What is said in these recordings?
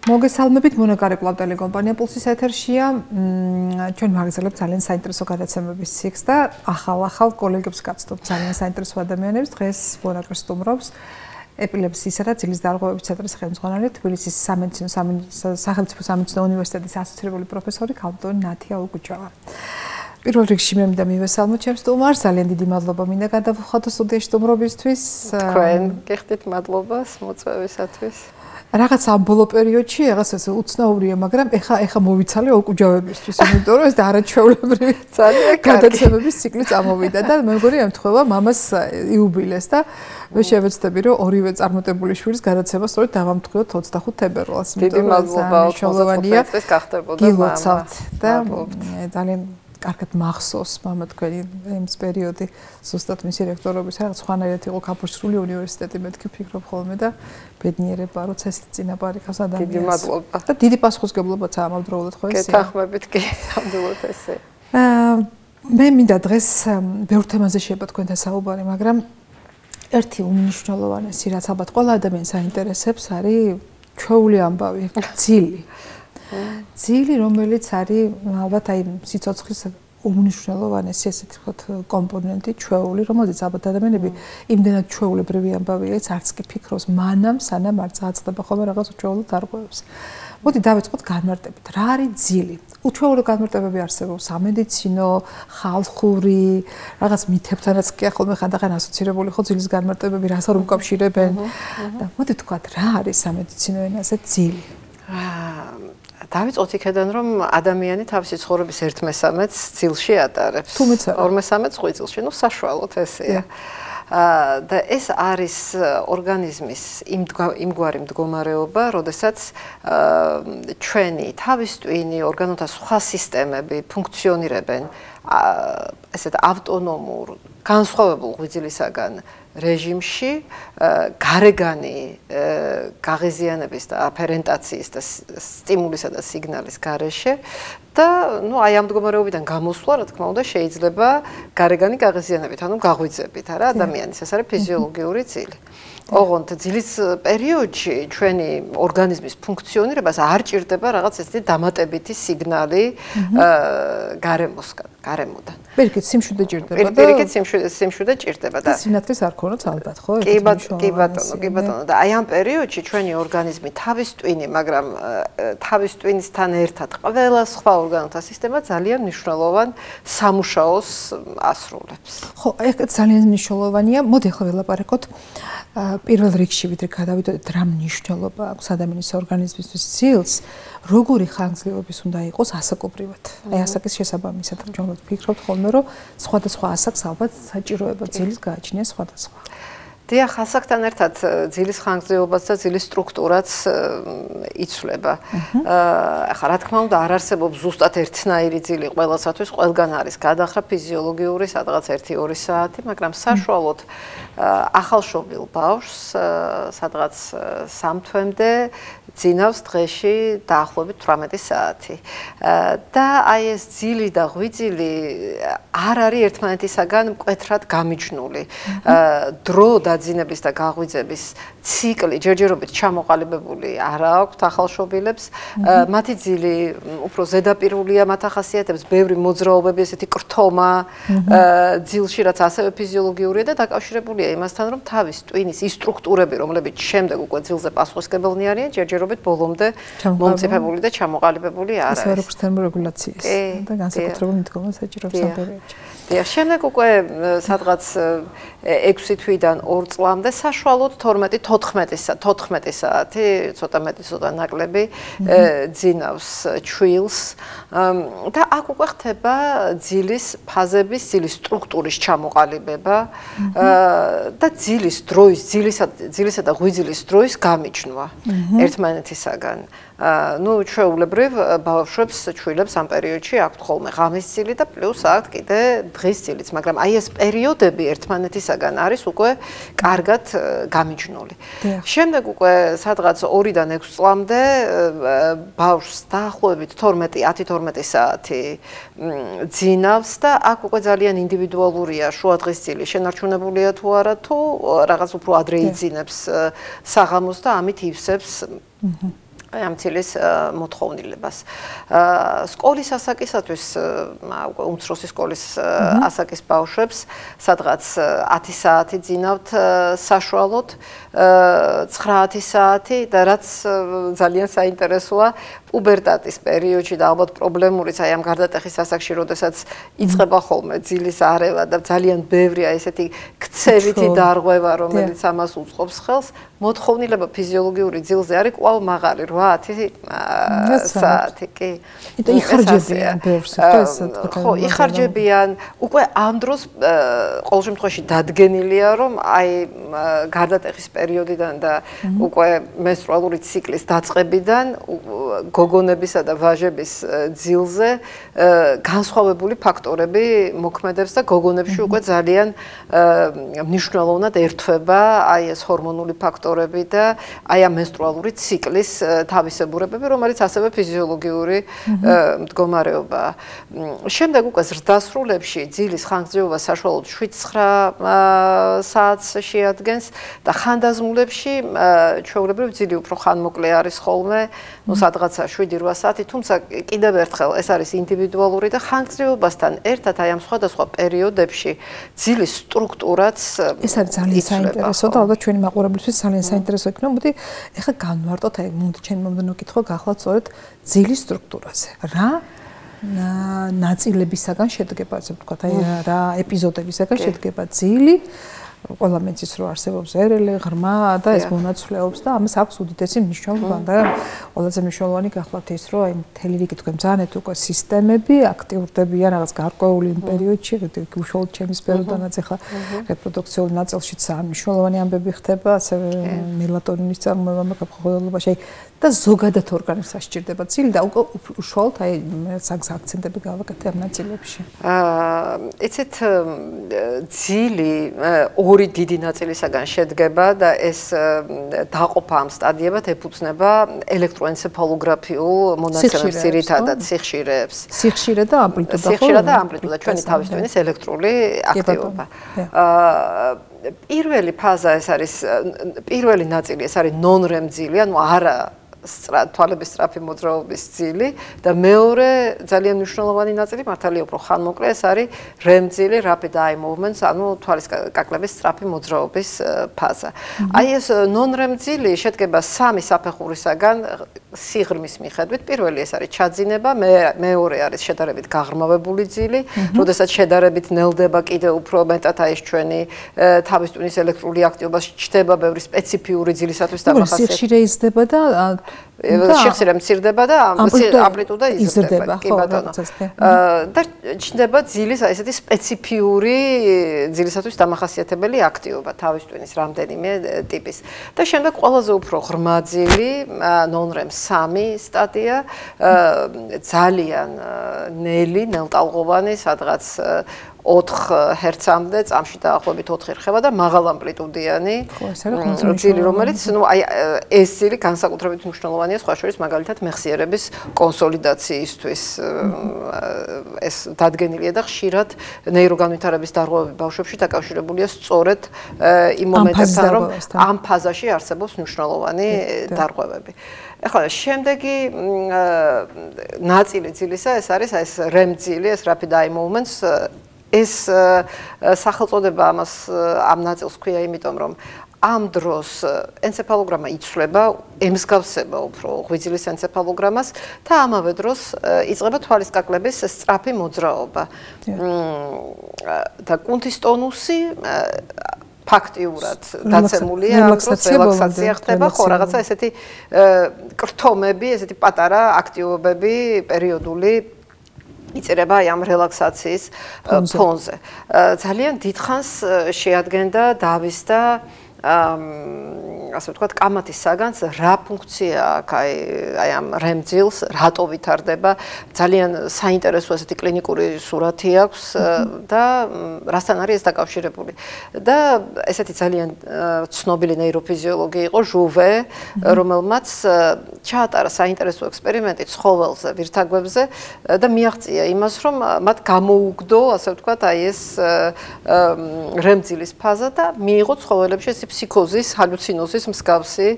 მოგესალმებით, მონაკარეკვლავ ტელეკომპანია პულსის ეთერშია. ჩვენ მაგზელებთ ძალიან საინტერესო გადაცემების ციკლს და ახალ კოლეგებს გაცნობთ ძალიან საინტერესო ადამიანებს. დღეს მონაკარ სტუმრობს ეპილეფსიისა და ძილის დარღვევების ცენტრის ხელმძღვანელი, თბილისის სახელმწიფო სამედიცინო უნივერსიტეტის ასოცირებული პროფესორი ქალბატონი ნათია უგუჯავა. პირველ რიგში მე მინდა მივესალმოთ ჩემს სტუმარს, ძალიან დიდი მადლობა მინდა გადავხადო სტუდიაში სტუმრობისთვის. თქვენ გიხდით მადლობას მოწვევისათვის. რაღაც ამ ბოლო პერიოდში რაღაც ეს უცნაურია, მაგრამ ეხა მოვიცალე უკუჯავებისთვის, იმიტომ რომ ეს არაჩვეულებრივი გადაცემების ციკლი წამოვიდა და მე მგონი ემთხვევა მამას იუბილეს და მე შევეცდები რომ ორივე წარმატებული შვილის გადაცემა სწორედ დავამტყიოთ 25 თებერვალს. დიდი მადლობა, მნიშვნელოვანია ეს გახდებოდა მამა და ძალიან კარგად მახსოვს მამა თქვენი ეს პერიოდი ზუსტად მისი რექტორობის რაღაც სხვანაირად იყო ქაფუჩრული უნივერსიტეტი მეთქი ფიქრობ ხოლმე და ბედნიერება როცა ეს წინაპარი ყავს ადამიანს. დიდი მადლობა. და დიდი პასუხისგებლობაც ამავდროულად ხო ესეა. გეთანხმებით კი, ამბობთ ესე. მე მინდა დღეს ბევრ თემაზე შეება თქვენთან საუბარი, მაგრამ ერთი უმნიშვნელოვანესი რაც ალბათ ყველა ადამიანს აინტერესებს არის ჩვეული ამბავი, ძილი. ძილი, რომელიც არის ალბათ აი სიცოცხლის უმნიშვნელოვანესი ესე ვთქვათ კომპონენტი, ჩვეული, რომელზეც ალბათ ადამიანები იმდენად ჩვეულებრივი ამბავია, არც კი ფიქრობს მანამ, სანამ არ წააცდება ხოლმე რაღაც უჩვეულო დარღვევებს. მოდი დავიწყოთ განმარტებით. რა არის ძილი? უჩვეულო განმარტებები არსებობს სამედიცინო, ხალხური, რაღაც მითებთანაც კი ხოლმე ხანდახან ასოცირებული ხო ძილის განმარტებები, რას არ უკავშირებენ. და მოდი ვთქვათ, რა არის სამედიცინო ენაზე ძილი? დავიწყოთ იქედან, რომ ადამიანი თავისი ცხოვრების 1/13-ს ძილში ატარებს. 2/13 ღვიძლში, ну საშუალოდ ესეა. და ეს არის ორგანიზმის იმგვარი მდგომარეობა, როდესაც ჩვენი თავის ტვინი, ორგანოთა სხვა სისტემები ფუნქციონირებენ ესეთ ავტონომურ, განსხვავებულ ღვიძლისაგან რეჟიმში, გარეგანი გაღიზიანების და აფერენტაციის და სტიმულისა და სიგნალის გარეშე და ნუ აი ამ მდგომარეობიდან გამოსვლა, რა თქმა უნდა, შეიძლება გარეგანი გაღიზიანებით, ანუ გაღვიძებით, არა, ადამიანის, ეს არის ფიზიოლოგიური ძილი. ოღონდ ძილის პერიოდში ჩვენი ორგანიზმის ფუნქციონირებას არ ჭირდება რაღაც ესეთი დამატებითი სიგნალი გარემოდან. პირიქით სიმშვიდე ჭირდება და პირიქით სიმშვიდე ჭირდება და სინათლის არ ქონოთ ალბათ, ხო? კი ბატონო და აი ამ პერიოდში ჩვენი ორგანიზმი თავის ტვინი, მაგრამ თავის ტვინისთან ერთად ყველა სხვა ორგანოთა სისტემა ძალიან მნიშვნელოვან სამუშაოს ასრულებს. ხო, ეს ძალიან მნიშვნელოვანია. მოდი ახლა ველაპარაკოთ პირველ რიგში ვიდრე გადავიდოდეთ რა მნიშვნელობა აქვს ადამიანის ორგანიზმისთვის ძილს, როგორი ხანგრძლივობის უნდა იყოს ასაკობრივად. აი ასაკის შესაბამისად ჩვენ ვფიქრობთ ხოლმე რომ სხვადასხვა ასაკს ალბათ საჭიროება ძილის გააჩნია სხვადასხვა. დიახ, ასაკთან ერთად ძილის ხანგრძლივობაც და ძილის სტრუქტურაც იცვლება. ახლა რა თქმა უნდა არ არსებობს ზუსტად ერთნაირი ძილი ყველასათვის, ყველგან არის გადახრა ფიზიოლოგიური სადღაც 1-2 საათი, მაგრამ საშუალოდ ახალშობილ ბავშვს სადღაც 3 თვემდე ძინავს დღეში დაახლოებით 18 საათი. და აი ეს ძილი და ღვიძლი არ არის ერთმანეთისაგან მკვეთრად გამიჯნული. დრო დაძინების და გაღვიძების ციკლი ჯერჯერობით ჩამოყალიბებული არ აქვს ახალშობილებს. მათი ძილი უფრო ზედაპირულია მათ ახასიათებს, ბევრი მოძრაობები, ესეთი კრთომა ძილში, რაც ასევე ფიზიოლოგიურია და დაკავშირებულია იმასთან, რომ თავის ტვინის ის სტრუქტურები, რომლებიც შემდეგ უკვე ძილზე პასუხისმგებელნი არიან, ჯერჯერობით ბოლომდე მომწიფებული და ჩამოყალიბებული არ არის. ეს როგორც თერმორეგულაციას და განსაკუთრებულ მიდგომას საჭიროებს ამ პერიოდში. დიახ, შემდეგ უკვე სადღაც 6 თვიდან 2 წლამდე საშუალოდ 12-14 საათი, ცოტა მეტი, ცოტა ნაკლები ძინავს ჩვილს და აქ უკვე ხდება ძილის ფაზების, ძილის სტრუქტურის ჩამოყალიბება და ძილის დროის, ძილისა და ღვიძლის დროის გამიჯნვა ერთმანეთისაგან. ну ჩვეულებრივ ბავშვებს, ჩვილებს ამ პერიოდში აქვთ ხოლმე ღამის ძილი და პლუს აქვთ კიდე დღის ძილიც, მაგრამ აი ეს პერიოდები ერთმანეთისაგან არის უკვე კარგად გამიჯნული. შემდეგ უკვე სადღაც 2-დან 6 წლამდე ბავშვს დაახლოებით 10-12 საათი ძინავს და აქ უკვე ძალიან ინდივიდუალურია შუადღისწილი შენარჩუნებულია თუ არა თუ რაღაც უფრო ადრე იძინებს საღამოს და ამით ივსებს ამ ცილის მოთხოვნილებას. სკოლის ასაკისათვის უკვე უმცროსი სკოლის ასაკის ბავშვებს სადღაც 10 საათი ძინავთ საშუალოდ 9 საათი და რაც ძალიან საინტერესოა პუბერტატის პერიოდში და ალბათ პრობლემურიც აი ამ გარდატეხის ასაკში, როდესაც იწყება ხოლმე ძილის არევა და ძალიან ბევრია ესეთი ქცევითი დარღვევა, რომელიც ამას უწყობს ხელს, მოთხოვნილება ფიზიოლოგიური ძილზე არის კვლავ მაღალი 8-10 საათი კი. და იხარჯებიან ბევრს, ხო, იხარჯებიან. უკვე ამ დროს ყოველ შემთხვევაში დადგენილია, რომ აი გარდატეხის პერიოდიდან და უკვე მენსტრუალური ციკლის დაწყებიდან გოგონებისა და ვაჟების ძილზე განსხვავებული ფაქტორები მოქმედებს და გოგონებში უკვე ძალიან მნიშვნელოვნად ერთვება აი ეს ჰორმონული ფაქტორები და აი ამ მენსტრუალური ციკლის თავისებურებები, რომელიც ასევე ფიზიოლოგიური მდგომარეობაა. შემდეგ უკვე ზრდასრულებში ძილის ხანგრძლივობა საშუალოდ 7-9 საათს შეადგენს და ხანდაზმულებში ჩვეულებრივ ძილი უფრო ხანმოკლე არის ხოლმე, ну სადღაცა 7-8 საათი, თუმცა კიდევ ერთხელ ეს არის ინდივიდუალური და ხანგრძლივობასთან ერთად აი ამ სხვადასხვა პერიოდებში ძილის სტრუქტურაც ეს არის ძალიან საინტერესო და ალბათ ჩვენი მაყურებლისთვის ძალიან საინტერესო იქნება. მოდი ეხლა განვარტოთ აი ჩემი მომდევნო კითხვა გახლავთ სწორედ ძილის სტრუქტურაზე. რა ნაწილებისაგან შედგება, ასე ვთქვათ, აი რა ეპიზოდებისაგან შედგება ძილი? ყველა მეცის რო არსებობს ერელი, ღრმა და ეს მონაცვლეობს და ამას აქვს უდიდესი მნიშვნელობა და ყველაზე მნიშვნელოვანი გახლავთ ის, რომ აი მთელი რიგი თქვენ ძალიან უკვე სისტემები აქტიურდებიან რაღაც გარკვეული პერიოდში, უშუალოდ ჩემის პერიოდანაც ახლა რეპროდუქციული ნაწილშიც მნიშვნელოვანი ამბები ხდება, ასევე მელატონინის წარმოება გაფრთხილებაში და ზოგადად ორგანიზმს სჭირდება ძილი და უკვე უშუალოდ აი საგზ აქცენტები გავაკეთე ამ ნაწილებში. იცით ძილი ორი დიდი ნაწილისაგან შედგება და ეს დაყოფა ამ სტადიებად ეფუძნება ელექტროენცეფალოგრაფიულ მონაცემებს, ძირითადად სიხშირეებს. სიხშირე და ამპლიტუდა. სიხშირე და ამპლიტუდა ჩვენი თავისთავის ელექტრული აქტივობა. პირველი ფაზა ეს არის პირველი ნაწილი ეს არის non-REM ძილი, ანუ არა თვალების სწრაფი მოძრაობის ძილი და მეორე ძალიან მნიშვნელოვანი ნაწილი მართალია უფრო ხანმოკლე ეს არის REM ძილი, rapid eye movements, ანუ თვალის კაკლების სწრაფი მოძრაობის ფაზა. აი ეს non-REM ძილი შედგება 3 საფეხურისაგან სიღრმის მიხედვით. პირველი ეს არის ჩაძინება, მეორე არის შედარებით გაღრმავებული ძილი, როდესაც შედარებით ნელდება კიდევ უფრო მეტად აი ეს ჩვენი თავის ტვინის ელექტრული აქტივობა ჩდება ბევრი სპეციფიური ძილისათვის დამახასიათებელი. სიხშირე იზრდება და სიხშირე მცირდება და ამპლიტუდა იზრდება. კი ბატონო. და ჩნდება ძილის აი ესეთი სპეციფიური ძილისათვის დამახასიათებელი აქტივობა თავის ტვინის რამდენიმე ტიპის. და შემდეგ ყველაზე უფრო ღრმა ძილი, non-REM 3 სტადია, ძალიან ნელი, ნელტალღოვანი, სადღაც 4 ჰერცამდე წამში დაახლოებით 4 რხევა და მაღალ ამპლიტუდიანი ძილი, რომელიც ნუ აი ეს ძილი განსაკუთრებით მნიშვნელოვანია სხვა შორის მაგალითად მეხსიერების კონსოლიდაციისთვის. ეს დადგენილია და ხშირად ნეიროგანვითარების დარღვევები ბავშვებში დაკავშირებულია სწორედ იმ მომენტებთან, რომ ამ ფაზაში არსებობს მნიშვნელოვანი დარღვევები. ეხლა შემდეგი ნაწილი ძილისა ეს არის ეს REM ძილი, ეს rapid eye movements. ეს სახელწოდება ამას ამ ნაწილს ქვია, იმიტომ რომ ამ დროს ენცეფალოგრამა იცვლება, ემსგავსება უფრო ღვიძლის ენცეფალოგრამას და ამავე დროს იწყება თვალის კაკლების სწრაფი მოძრაობა. და კუნთის ტონუსი ფაქტიურად დაცემულია, რელაქსაცია ხდება, ხო, რაღაცა ესეთი კრთომები, ესეთი პატარა აქტივობები პერიოდული იწერება ამ რელაქსაციის ფონზე. ძალიან დიდხანს შეადგენდა დავის და ასე ვთქვათ, კამათის საგანს რა ფუნქცია აქვს აი ამ რემძილს, რატო ვითარდება, ძალიან საინტერესო ესეთი კლინიკური სურათი აქვს და რასთან არის ეს დაკავშირებული. და ესეთი ძალიან ცნობილი ნეიროფიზიოლოგი იყო ჟუვე, რომელმაც ჩაატარა საინტერესო ექსპერიმენტი ცხოველზე, ვირთაგვებზე და მიაღწია იმას, რომ მათ გამოუგდო, ასე ვთქვათ, აი ეს რემძილის ფაზა და მიიღო ცხოველებში ეს ფსიქოზის, ჰალუცინოზის მსგავსი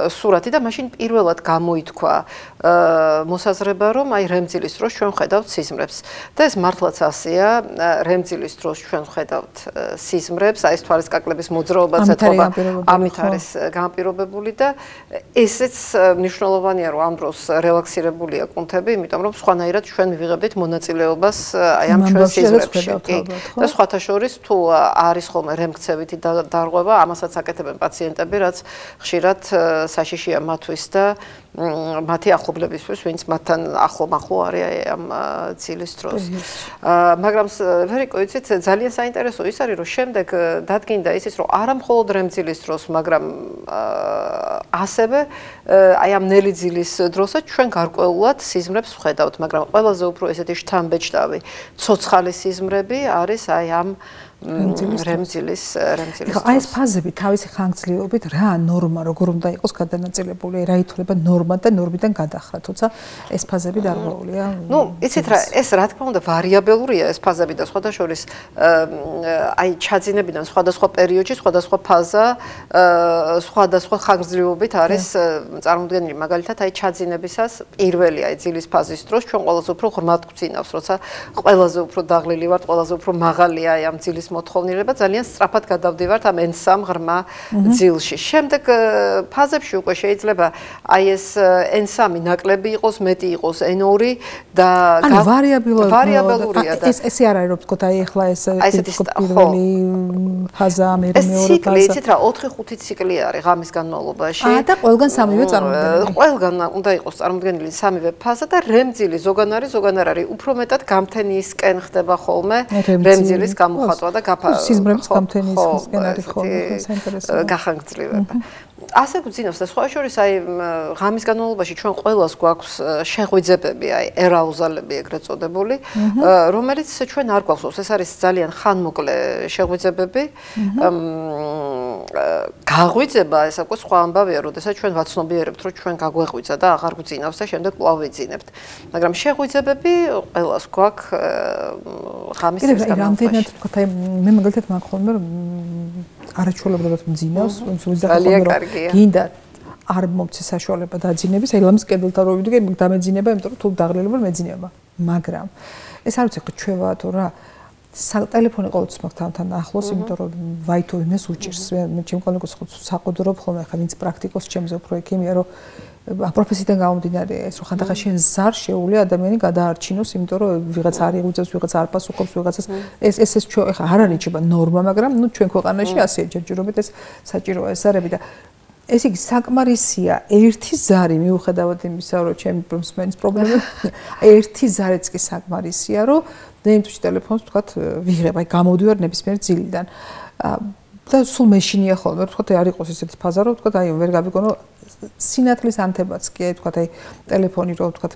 სურათი და მაშინ პირველად გამოითქვა მოსაზრება, რომ აი რემძილის დროს ჩვენ ხედავთ სიზმრებს. და ეს მართლაც ასეა, რემძილის დროს ჩვენ ხედავთ სიზმრებს, აი ეს თვალისკაკლების მოძრაობაც ეთქობა, ამით არის განპირობებული და ესეც მნიშვნელოვანია, რომ ამ დროს რელაქსირებულია კუნთები, იმიტომ რომ სხვანაირად ჩვენ მივიღებთ მონაწილეობას აი ამ ჩვენ სიზმრებში. და სხვათა შორის თუ არის ხოლმე რემქცევითი დარღვევა, ამასაც აკეთებენ პაციენტები, რაც ხშირად საშიშია მათთვის და მათი ახლობლებისთვის, ვინც მათთან ახლო არის ამ ცილის დროს. მაგრამ ვერიკო, იცით, ძალიან საინტერესო ის არის, რომ შემდეგ დადგინდა ისიც, რომ არა მხოლოდ რემძილის დროს, მაგრამ ასევე აი ამ ნელი ძილის დროსაც ჩვენ გარკვეულად სიზმრებს ვხედავთ, მაგრამ ყველაზე უფრო ესეთი შთამბეჭდავი ცოცხალი სიზმრები არის აი ამ რემძილის აი ეს ფაზები თავისი ხანგრძლივობით რა ნორმა როგორ უნდა იყოს გადანაწილებული, რა ითვლება ნორმა და ნორმიდან გადახრა, თუმცა ეს ფაზები დარღვეულია. ნუ, იცით რა, ეს რა თქმა უნდა ვარიაბელურია ეს ფაზები და სხვათა შორის აი ჩაძინებიდან სხვადასხვა პერიოდში სხვადასხვა ფაზა სხვადასხვა ხანგრძლივობით არის წარმოდგენილი. მაგალითად, აი ჩაძინებისას პირველი აი ძილის ფაზის დროს ჩვენ ყველაზე უფრო ღრმად გვძინავს, როცა ყველაზე უფრო დაღლილი ვართ, ყველაზე უფრო მაღალია აი ამ ძილის მოთხოვნილება, ძალიან სწრაფად გადავდივართ ამ N3 ღრმა ძილში. შემდეგ ფაზებში უკვე შეიძლება აი ეს N3 ნაკლები იყოს, მეტი იყოს N2 და ანუ ვარიაბელურია და ესე არ არის, რომ თქო, აი ახლა ეს პირველი ფაზა, მეორე ფაზა. იცით რა, 4-5 ციკლი არის ღამის განმავლობაში. და ყველგან სამივე წარმოდგენილი. ყველგან უნდა იყოს წარმოდგენილი სამივე ფაზა და რემძილი ზოგან არის, ზოგან არ არის. უფრო მეტად გამთენიისკენ ხდება ხოლმე რემძილის გამოხატვა და სიზმრების გამთენიისკენ არის ხოლმე საინტერესო გახანგრძლივება. ასე გვძინავს და სხვა შორის აი ღამის განმავლობაში ჩვენ ყველას გვაქვს შეღვიძებები, აი ერაუზალები ეგრეთ წოდებული, რომელიც ჩვენ არ გვაქვს. ეს არის ძალიან ხანმოკლე შეღვიძებები. გაღვიძება ეს უკვე სხვა ამბავია, როდესაც ჩვენ ვაცნობიერებთ, რომ ჩვენ გაგვეღვიძა და აღარ გვძინავს და შემდეგ კვლავ ვიძინებთ. მაგრამ შეღვიძებები ყველას გვაქვს ღამის განმავლობაში. რამდენად თქო, აი მე მაგალითად მაგ ხოლმე რომ არაჩვეულებრივად მძინავს, ძალიან კარგია. გინდა არ მომცე საშუალება დაძინების, აი ლამის კედელთან რო ვიდგი, დამეძინება, იმიტომ რომ თუ დაღლილება მეძინება. მაგრამ ეს არ ვიცი ხო ჩვევაა თუ რა ტელეფონი ყოველთვის მაქვს თან ახლოს, იმიტომ რომ ვაითო იმეს უჭირს. მე ჩემ კოლეგებს ხო საყოდრობ ხოლმე, ხა ვინც პრაქტიკოს ჩემზე უფრო ექიმია, რომ პროფესიიდან გამომდინარე ეს რომ ხანდახან შენ ზარ შეუძლია ადამიანი გადაარჩინოს, იმიტომ რომ ვიღაც არ იღუძებს, ვიღაც არ პასუხობს, ვიღაცას ეს ჩვენ ხა არ არიჩება ნორმა, მაგრამ ნუ ჩვენ ქვეყანაში ასეა ჯერჯერობით ეს საჭიროა ეს ზარები და ეს იგი საკმარისია ერთი ზარი მიუხედავად იმისა, რომ ჩემი მსმენის პრობლემა ერთი ზარეც კი საკმარისია, რომ ნეიმთუში ტელეფონს თქვათ ვიღებ, აი გამოდივარ ნებისმიერ ძილიდან. და სულ მეშინია ხოლმე, თქვათ არ იყოს ესეთი ფაზა, რომ თქვათ აი ვერ გავიგონო სინათლის ანთებაც კი, აი თქვათ აი ტელეფონი რო თქვათ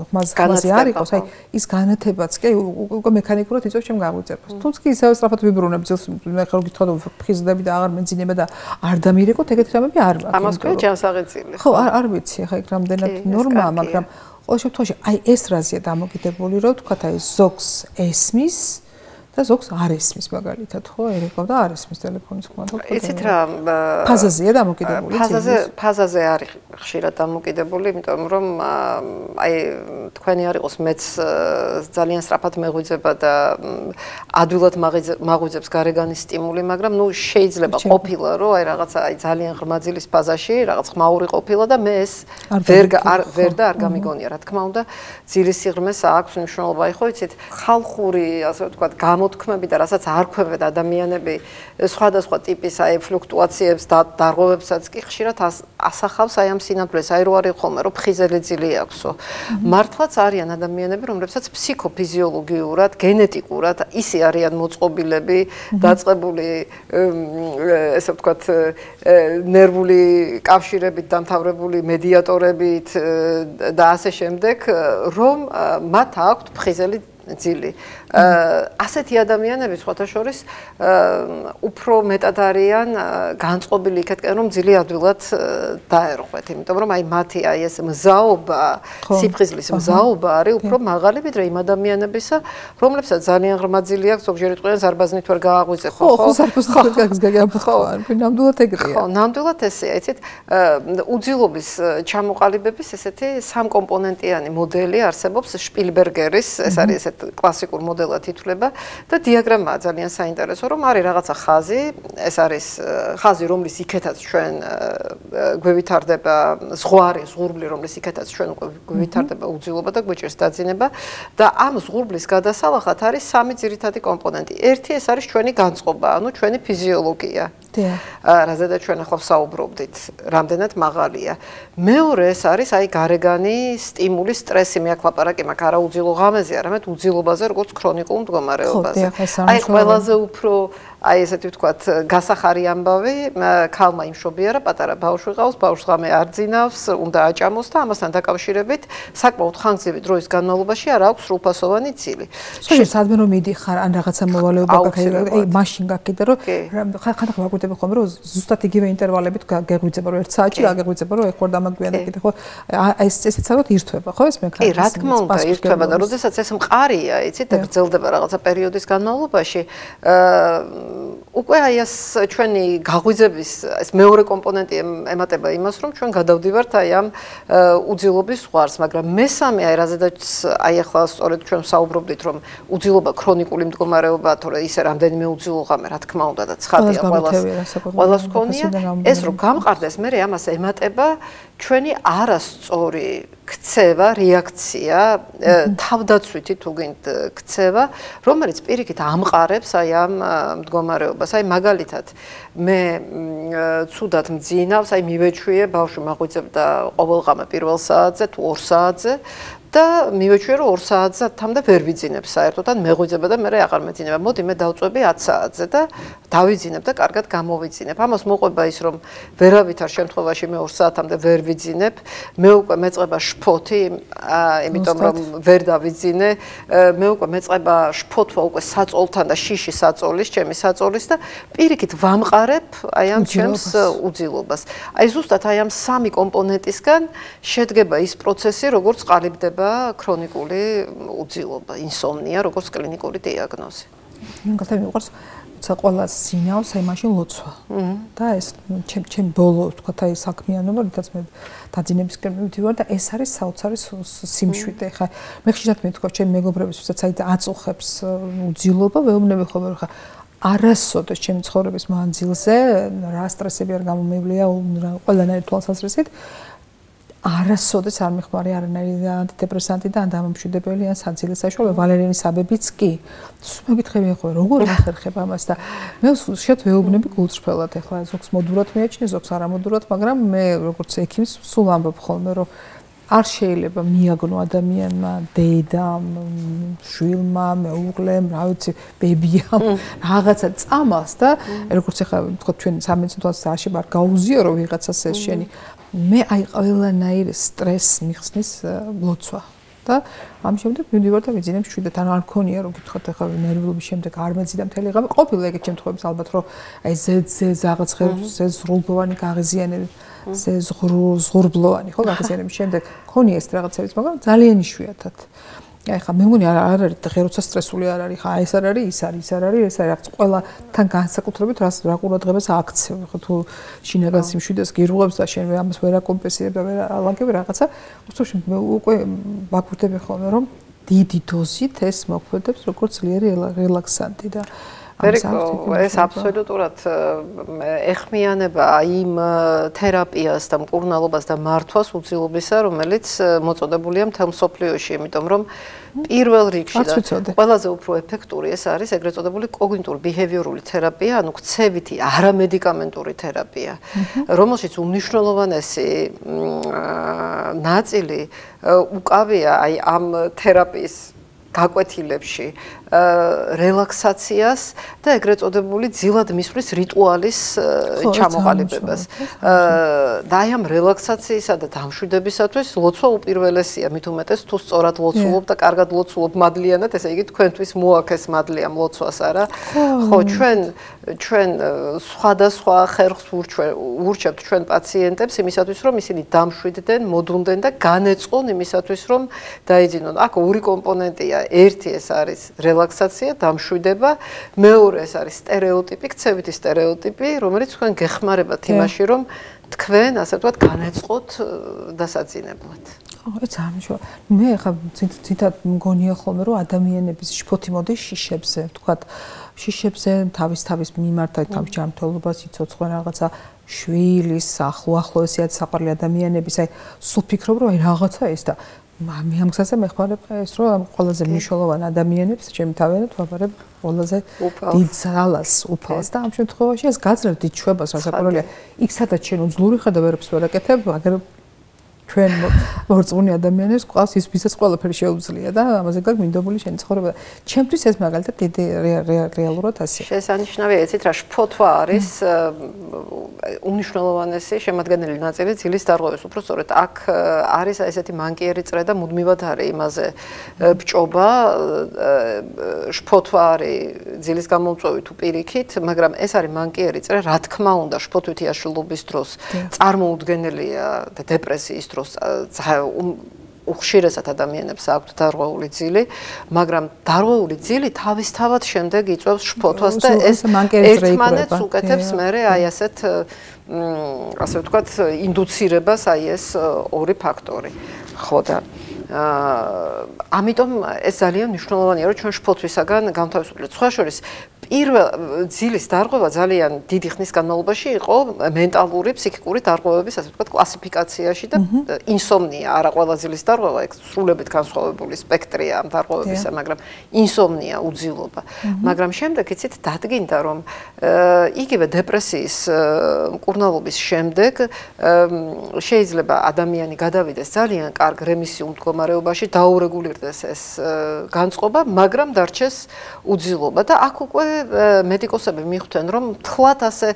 ხმაზე არ იყოს, აი ის განათებაც კი უკვე მექანიკურად იწევს ჩემ გაღვიძებას. თუმცა კი ისევ სწრაფად ვიბრუნებ ძილს, მე ხარ გითხოვდა ფხიზდები და აღარ მეძინება და არ დამირეკოთ, ეგეთი რამები არ მაქვს. ამას ქვია ჯანსაღი. ხო, არ ვიცი, ხა იქ რამდენად ნორმაა, მაგრამ ყოველ შემთხვევაში აი ეს რაზეა დამოკიდებული, რომ თქვათ აი ზოგს ესმის და ზოგს არ ესმის მაგალითად, ხო, ერეკავ და არ ესმის ტელეფონის ხმა და იცით რა, ფაზაზეა დამოკიდებული, ფაზაზე არის ხშირად დამოკიდებული, იმიტომ რომ აი თქვენი არ იყოს მეც ძალიან სწრაფად მეღვიძება და ადვილად მაღვიძებს გარეგანის სტიმული, მაგრამ ნუ შეიძლება ყოფილა, რომ აი რაღაცა აი ძალიან ღრმა ძილის ფაზაში რაღაც ხმაური ყოფილა და მე ეს ვერ და არ გამიგონია, რა თქმა უნდა, ძილის სიღრმეს აქვს მნიშვნელობა, ხო, იცით, ხალხური, ასე ვთქვათ, გამოთქმები და რასაც არ ხვევენ ადამიანები სხვადასხვა ტიპის აი ფლუქტუაციებს და დარღვევებსაც კი ხშირად ასახავს აი ამ სინამდვილეს, აი რო არის ხოლმე რომ ფხიზელი ძილი აქვსო. მართლაც არიან ადამიანები, რომლებსაც ფსიქოფიზიოლოგიურად, გენეტიკურად ისე არიან მოწყობილები, დაწყებული ესე ვთქვათ ნერვული კავშირებით დამთავრებული მედიატორებით და ასე შემდეგ, რომ მათ აქვთ ფხიზელი ძილი. ასეთი ადამიანები სხვათა შორის უფრო მეტად არიან განწყობილი იქეთკენ, რომ ძილი ადვილად დაერღვეთ, იმიტომ რომ აი მათი აი ეს მზაობა, სიფხიზლის მზაობა არის უფრო მაღალი ვიდრე იმ ადამიანებისა, რომლებსაც ძალიან ღრმა ძილი აქვს, ზოგჯერ იტყვიან ზარბაზნით ვერ გააღვიძე, ხო? ხო, ზარბაზნით ვერ გააღვიძე, ნამდვილად ეგრეა. ხო, ნამდვილად ესეა, იცით, უძილობის ჩამოყალიბების ესეთი სამკომპონენტიანი მოდელი არსებობს შპილბერგერის, ეს არის ესეთ კლასიკურ მოდელად ითვლება და დიაგრამაა ძალიან საინტერესო, რომ არის რაღაცა ხაზი, ეს არის ხაზი, რომლის იქეთაც ჩვენ გვევითარდება ზღვარი, ზღურბლი, რომლის იქეთაც ჩვენ უკვე გვევითარდება უძილობა და გვეჭირს დაძინება და ამ ზღურბლის გადასალახად არის სამი ძირითადი კომპონენტი. ერთი ეს არის ჩვენი განწყობა, ანუ ჩვენი ფიზიოლოგია. რაზედაც ჩვენ ახლა ვსაუბრობდით, რამდენად მაღალია. მეორე ეს არის აი გარეგანი სტიმული, სტრესი, მე აქ ლაპარაკი მაქვს არა უძილო ღამეზე, არამედ უძილობაზე, როგორც ქრონიკულ მდგომარეობაზე. აი ყველაზე უფრო აი ესეთი ვთქვათ, გასახარი ამბავი, ქალმა იმშობიარა, პატარა ბავშვი ყავს, ბავშვს ღამე არ ძინავს, უნდა აჭამოს და ამასთან დაკავშირებით საკმაოდ ხანგრძლივი დროის განმავლობაში არ აქვს სრულფასოვანი ძილი. შეიძლება სადმე რომ მიდიხარ, ან რაღაცა მოვალეობა გაქვს, აი მაშინ გაკეთე რომ ხანდახან ვაკვირდები ხოლმე რომ ზუსტად იგივე ინტერვალებით გეღვიძება რომ 1 საათში გაგეღვიძება რომ ეხوار დამაგვიანდა კიდე ხო აი ესეც არის ირთვება ხო ეს მე კი რა თქმა უნდა ირთვება და როდესაც ეს მყარია იცით და გრძელდება რაღაცა პერიოდის განმავლობაში უკვე აი ეს ჩვენი გაღვიძების ეს მეორე კომპონენტი ემატება იმას რომ ჩვენ გადავდივართ აი ამ უძილობის ზღვარს მაგრამ მესამე აი რაზედაც აი ახლა სწორედ ჩვენ საუბრობდით რომ უძილობა ქრონიკული მდგომარეობაა თორე ისე რამდენიმე უძილო ღამე რა თქმა უნდა და ცხადია ყველას ქონია ეს რომ გამყარდეს მე ამას ემატება ჩვენი არასწორი ქცევა, რეაქცია, თავდაცვითი თუ გინდ ქცევა, რომელიც პირიქით ამყარებს აი ამ მდგომარეობას. აი მაგალითად, მე ცუდად მძინავს, აი მივეჩვიე, ბავშვი მაღვიძებდა ყოველღამე პირველ საათზე თუ 2 საათზე და მივეჩვიე რომ 2 საათზემდე ვერ ვიძინებ საერთოდ, ან მეღვიძება და მე აღარ მეძინება. მოდი მე დავწვევი 10 საათზე და დავიძინებ და კარგად გამოვიძინებ. ამას მოყვება ის რომ ვერავითარ შემთხვევაში მე 2 საათამდე ვერ ვიძინებ. მე უკვე მეწყება შფოთი, იმიტომ რომ ვერ დავიძინე. მე უკვე მეწყება შფოთვა უკვე საწოლთან და შიში საწოლის, ჩემი საწოლის და პირიქით ვამყარებ აი ამ ჩემს უძილობას. აი ზუსტად აი ამ სამი კომპონენტისგან შედგება ის პროცესი, როგორც ყალიბდება ქრონიკული უძილობა, ინსომნია, როგორც კლინიკური დიაგნოზი. ნახე მიყვარს ყველა ზინავს აი მაშინ ლოცვა. და ეს ჩემ ბოლო თქვა აი საქმიანობა, რითაც მე დაძინებისკენ მივდივარ და ეს არის საოცარი სიმშვიდე. ხა მე ხშირად მეთქვა ჩემ მეგობრებს, ვისაც აი აწუხებს უძილობა, ვეუბნები ხოლმე რომ ხა არასოდეს ჩემი ცხოვრების მანძილზე რა სტრესები არ გამომევლია ყველანაირ თვალსაზრისით არასოდეს არ მიხმარი არანაირი ანტიდეპრესანტი და დამამშვიდებელი ან საძილეს საშუალება ვალერიანის საბებიც კი. მეკითხები ხო როგორ ახერხებ ამას და მე შეտ ვეუბნები გულწრფელად ეხლა ზოგს მოდურად მიაჩნია ზოგს არამოდურად, მაგრამ მე როგორც ექიმს სულ ამბობ ხოლმე რომ არ შეიძლება მიაგნო ადამიანმა, დედამ, შვილმა, მეუღლემ, რა ვიცი, ბებიამ რაღაცა წამალს და როგორც ეხლა თქვა ჩვენ სამედიცინო თვალსაზრისით არ გაუზიარო ვიღაცას ეს შენი მე აი ყველანაირ სტრესს მიხსნის ლოცვა და ამ შემდეგ მივდივარ და ვიძინებ შვიდად ან არ მქონია რომ გითხოთ ახლა ნერვიულობის შემდეგ არ მეძინა მთელი ღამე ყოფილა ეგეთ შემთხვევებში ალბათ რომ აი ზეძე რაღაც ხერხზე ზღურბლოვანი გაღიზიანები ზე ზღურბლოვანი ხო გაღიზიანების შემდეგ მქონია ეს რაღაცებიც მაგრამ ძალიან იშვიათად აი ხა მე მგონი არ არის ღე როცა სტრესული არ არის ხა ეს არ არის ის არის ეს არ არის ეს არის რაღაც ყველა თან განსაკუთრებით რა ყურადღებას აქცევ ხო თუ შინაგან სიმშვიდეს გირუღებს და შენ ამას ვერ აკომპენსირებ და ვერ ალაგებ რაღაცა უბრალოდ მე უკვე ვაკვირდები ხოლმე რომ დიდი დოზით ეს მოქმედებს როგორც ძლიერი რელაქსანტი და ეს აბსოლუტურად ეხმიანება იმ თერაპიას და მკურნალობას და მართვას უძილობისა, რომელიც მოწოდებულია მთელ მსოფლიოში, იმიტომ რომ პირველ რიგში და ყველაზე უფრო ეფექტური ეს არის ეგრეთ წოდებული კოგნიტურ-ბიჰევიორული თერაპია, ანუ ქცევითი არამედიკამენტური თერაპია, რომელშიც უმნიშვნელოვანესი ნაწილი უკავია აი ამ თერაპიის გაკვეთილებში რელაქსაციას და ეგრეთ წოდებული ძილად მისვლის რიტუალის ჩამოყალიბებას. და აი ამ რელაქსაციისა და დამშვიდებისათვის ლოცვა უპირველესია, მით უმეტეს თუ სწორად ლოცულობ და კარგად ლოცულობ მადლიანად, ესე იგი თქვენთვის მოაქეს მადლია ლოცვას არა? ხო, ჩვენ სხვადასხვა ხერხს ვურჩევთ ჩვენ პაციენტებს იმისათვის, რომ ისინი დამშვიდდნენ, მოდუნდნენ და განეწყონ იმისათვის, რომ დაიძინონ. აქ ორი კომპონენტია, ერთი ეს არის რელაქსაცია, დამშვიდება, მეორე ეს არის სტერეოტიპი, ქცევითი სტერეოტიპი, რომელიც თქვენ გეხმარებათ იმაში, რომ თქვენ, ასე ვთქვათ, განეწყოთ დასაძინებლად. ეს ამჟო. მე ხა ციტად მგონია ხოლმე, რომ ადამიანების შფოთი მოდის შიშებზე, ვთქვათ, შიშებზე თავის მიმართა თავის ჯანმრთელობას იცოცხლენ რაღაცა შვილის, ახლოახლოესიად საყვარელი ადამიანების, აი სულ ფიქრობ, რომ აი რაღაცა ეს და მე ამ გზაზე მეხმარებ ეს რომ ყველაზე მნიშვნელოვანი ადამიანებს ჩემი თავიანთ ვაბარებ ყველაზე დიდ ძალას უფალს და ამ შემთხვევაში ეს გაძლევ დიდ ჩვებას რასაკვირველია იქ სადაც შენ უძლური ხარ და ვერაფერს ვერ აკეთებ მაგრამ ჩვენ მორწმუნე ადამიანებს ყავს ის ვისაც ყველაფერი შეუძლია და ამაზე გაგვინდობული შენი ცხოვრება. ჩემთვის ეს მაგალითად დიდი რეალურად ასეა. შესანიშნავია, იცით რა, შფოთვა არის უმნიშვნელოვანესი შემადგენელი ნაწილი ძილის დარღვევის. უფრო სწორედ აქ არის ესეთი მანკიერი წრე და მუდმივად არის იმაზე ბჭობა. შფოთვა არის ძილის გამომწვევი თუ პირიქით, მაგრამ ეს არის მანკიერი წრე, რა თქმა უნდა, შფოთვითი აშლილობის დროს წარმოუდგენელია და დეპრესიის დროს უხშირესად ადამიანებს აქვთ დარღვეული ძილი, მაგრამ დარღვეული ძილი თავისთავად შემდეგ იწვევს შფოთვას და ეს ერთმანეთს უკეთებს მერე აი ასეთ ასე ვთქვათ ინდუცირებას აი ეს ორი ფაქტორი. ხო და ამიტომ ეს ძალიან მნიშვნელოვანია, რომ ჩვენ შფოთვისაგან განთავისუფლდეთ. სხვა შორის პირველ ძილის დარღვევა ძალიან დიდი ხნის განმავლობაში იყო მენტალური, ფსიქიკური დარღვევების, ასე ვთქვათ, კლასიფიკაციაში და ინსომნია, არა ყველა ძილის დარღვევა, ეს სრულებით განსხვავებული სპექტრია ამ დარღვევებისა, მაგრამ ინსომნია, უძილობა. მაგრამ შემდეგ იცით დადგინდა, რომ იგივე დეპრესიის მკურნალობის შემდეგ შეიძლება ადამიანი გადავიდეს ძალიან კარგ რემისიულ მდგომარეობაში, დაურეგულირდეს ეს განწყობა, მაგრამ დარჩეს უძილობა და აქ უკვე მედიკოსები მიხვდნენ, რომ თლად ასე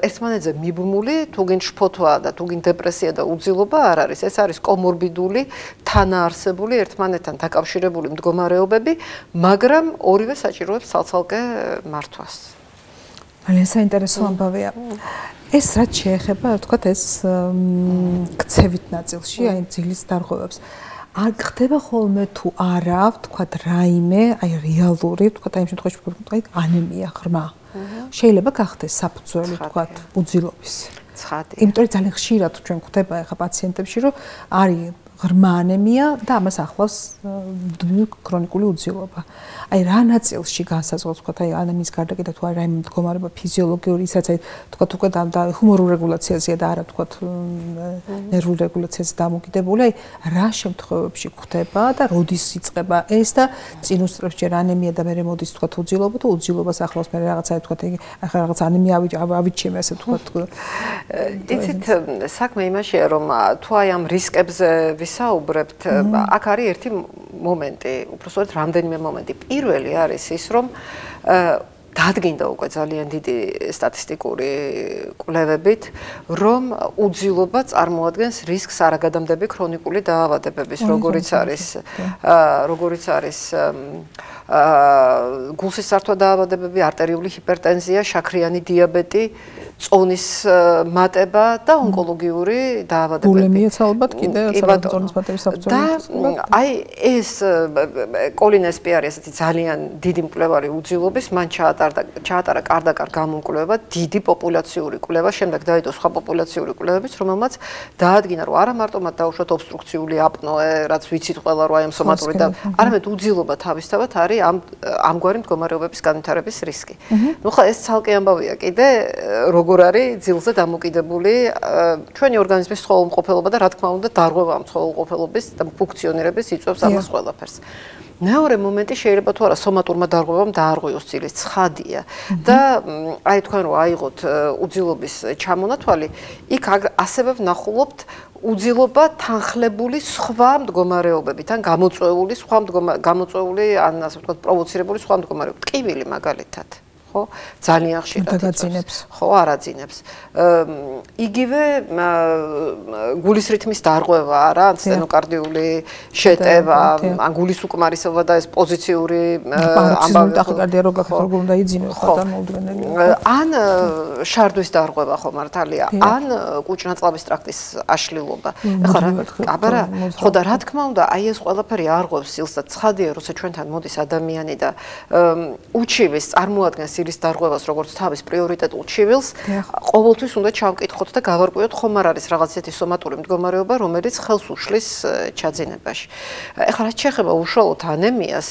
ერთმანეთზე მიბმული, თუგინ შფოთვა და თუგინ დეპრესია და უძილობა არ არის. ეს არის კომორბიდული, თანაარსებული, ერთმანეთთან დაკავშირებული მდგომარეობები, მაგრამ ორივე საჭიროებს ცალ-ცალკე მართვას. ძალიან საინტერესო ამბავია. ეს რაც შეეხება, ვთქვათ, ეს ქცევით ნაწილში, აი ძილის დარღვევებს. არ ხდება ხოლმე თუ არა, ვთქვათ, რაიმე, აი რეალური, ვთქვათ, აი ამ შემთხვევაში ვთქვათ, ანემია, ღრმა. შეიძლება გახდეს საფუძველი, ვთქვათ, უძილობის. ცხადი. იმიტომ რომ ძალიან ხშირად ჩვენ გვხვდება ახლა პაციენტებში, რომ არის ღრმა ანემია და ამას ახლავს ქრონიკული უძილობა. აი რა ნაწილში განსაზღვრავს, ვთქვათ, აი ანემიის გარდა კიდევ თუ არა რაიმე მდგომარეობა ფიზიოლოგიური, ისაც აი ვთქვათ, უკვე და ჰუმორულ რეგულაციაზეა და არა ვთქვათ, ნერვულ რეგულაციაზე დამოკიდებული, აი რა შემთხვევებში გვხვდება და როდის იწყება ეს და წინ უსწრებს ჯერ ანემია და მერე მოდის ვთქვათ უძილობა და უძილობას ახლავს მერე რაღაცა ვთქვათ, ახლა რაღაც ანემია ავიჩემ ასე ვთქვათ. იცით, საქმე იმაშია, რომ თუ აი ამ რისკებზე ვისაუბრებთ, აქ არის ერთი მომენტი, უბრალოდ რამდენიმე მომენტი. პირველი არის ის, რომ დადგინდა უკვე ძალიან დიდი სტატისტიკური კვლევებით, რომ უძილობა წარმოადგენს რისკს არაგადამდები ქრონიკული დაავადებების, როგორიც არის გულსისართვა დაავადებები, არტერიული ჰიპერტენზია, შაქრიანი დიაბეტი წონის მატება და ონკოლოგიური დაავადებები. ბულიმიაც ალბათ კიდე წონის მატების საფუძველი. და აი ეს კოლინ ესპიარი ესეთი ძალიან დიდი მკვლევარი უძილობის, მან ჩაატარა კარდაკარ გამოკვლევა, დიდი პოპულაციური კვლევა, შემდეგ დაიდო სხვა პოპულაციური კვლევებიც, რომელმაც დაადგინა, რომ არა მარტო მათ დაუშვათ ობსტრუქციული აპნოე, რაც ვიცით ყველა, რომ აი ამ სომატური და არამედ უძილობა თავისთავად არის ამგვარი მდგომარეობების განვითარების რისკი. ნუ ხა ეს ცალკე ამბავია კიდე, როგორ არის ძილზე დამოკიდებული ჩვენი ორგანიზმის ცხოველმყოფელობა და რა თქმა უნდა დარღვევა ამ ცხოველმყოფელობის და ფუნქციონირების იწვევს ამას ყველაფერს. მეორე მომენტი შეიძლება თუ არა სომატურმა დარღვევამ დაარღვიოს ცილის ცხადია და აი თქვენ რომ აიღოთ უძილობის ჩამონათვალი, იქ ასევე ვნახულობთ უძილობა თანხლებული სხვა მდგომარეობებით, ან გამოწვეული, ან ასე ვთქვათ, პროვოცირებული სხვა მდგომარეობებით. ტკივილი მაგალითად. ხო, ძალიან ხშირად იწვევს. ხო, არ აძინებს. იგივე გულის რითმის დარღვევა არა, ან სტენოკარდიული შეტევა, ან გულის უკმარისობა და ეს პოზიციური ამბავი ტახიკარდია როგორ უნდა იძინოს ხოდა მოუდგენელია. ან შარდვის დარღვევა ხო მართალია, ან კუჭნაწლავის ტრაქტის აშლილობა. ეხლა რა, ხო და რა თქმა უნდა, აი ეს ყველაფერი არღვევს სილს და ცხადია, როცა ჩვენთან მოდის ადამიანი და უჩივის წარმოადგენს სილის დარღვევას როგორც თავის პრიორიტეტულ ჩივილს, ყოველთვის უნდა ჩავკითხოთ და გავარკვიოთ, ხომ არ არის რაღაც ისეთი სომატური მდგომარეობა, რომელიც ხელს უშლის ჩაძინებაში. ეხლა რაც შეეხება უშუალოდ ანემიას,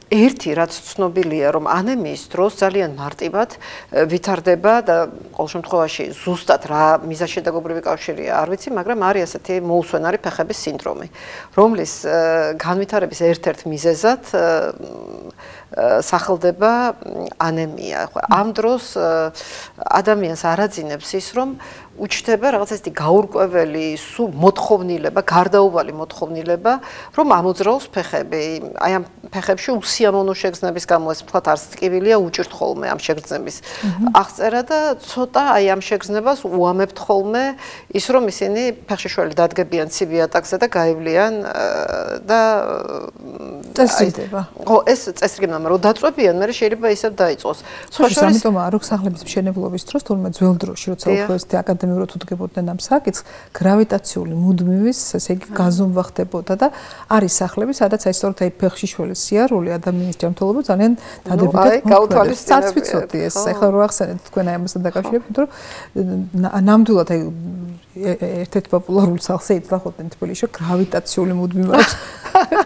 ერთი რაც ცნობილია, რომ ანემიის დროს ძალიან მარტივად ვითარდება და ყოველ შემთხვევაში ზუსტად რა მიზანშედეგობრივი კავშირია არ ვიცი, მაგრამ არის ასეთი მოუსვენარი ფეხების სინდრომი, რომლის განვითარების ერთ-ერთ მიზეზად სახელდება ანემია. ამ დროს ადამიანს არ აძინებს ის, რომ უჩნდება რაღაც ესეთი გაურკვეველი მოთხოვნილება, გარდაუვალი მოთხოვნილება, რომ ამოძრაოს ფეხები. აი ამ ფეხებში უსიამოვნო შეგრძნების გამო ეს თქვათ არც ტკივილია, უჭირთ ხოლმე ამ შეგრძნების აღწერა და ცოტა აი ამ შეგრძნებას უამებთ ხოლმე ის, რომ ისინი ფეხშიშველი დადგებიან ცივი ატაკზე და გაივლიან და წესრიგდება. ხო, ეს წესრიგება, მაგრამ რო დაწვევიან, მე შეიძლება ისევ დაიწყოს. სხვა შორის ამიტომ აროქ სახლების მშენებლობის დროს თურმე ძველ დროში, როცა უფრო ესეთი აკადემიურად უდგებოდნენ ამ საკითხს, გრავიტაციული მუდმივის, ესე იგი გაზომვა ხდებოდა და არის სახლები, სადაც აი სწორედ აი ფეხშიშველის სიარული ადამიანის ჯანმრთელობა ძალიან დადებითად მოხდა. საც ვიცოდი ეს, ახლა რო ახსენეთ თქვენ აი ამასთან დაკავშირებით, რომ ნამდვილად აი ერთ-ერთ პოპულარულ სახლს ეძახოდნენ თბილისში, გრავიტაციული მუდმივა აქვს.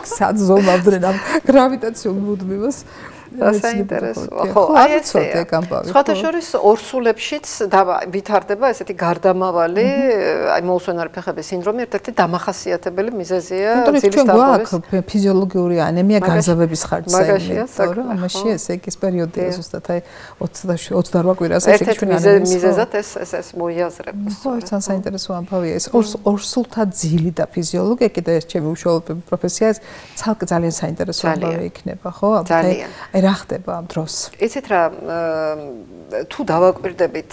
სად ზომავდნენ ამ გრავიტაციულ მუდმივას? საინტერესოა. ხო, აი ესეა. სხვათა შორის ორსულებშიც ვითარდება ესეთი გარდამავალი, აი მოუსვენარი ფეხების სინდრომი, ერთ-ერთი დამახასიათებელი მიზეზია ძილის დარღვევის. ფიზიოლოგიური ანემია განზავების ხარჯზე, მაგრამ ამაში ესე იგი ეს პერიოდია ზუსტად აი 28 კვირას ესე იგი ჩვენ ანემიის მიზეზად ეს მოიაზრებს. ხო, ძალიან საინტერესო ამბავია ეს. ორსულთა ძილი და ფიზიოლოგია კიდე ეს ჩემი უშუალო პროფესია, ცალკე ძალიან საინტერესო ამბავი იქნება, ხო? ძალიან. რა ხდება ამ დროს? იცით რა, თუ დავაკვირდებით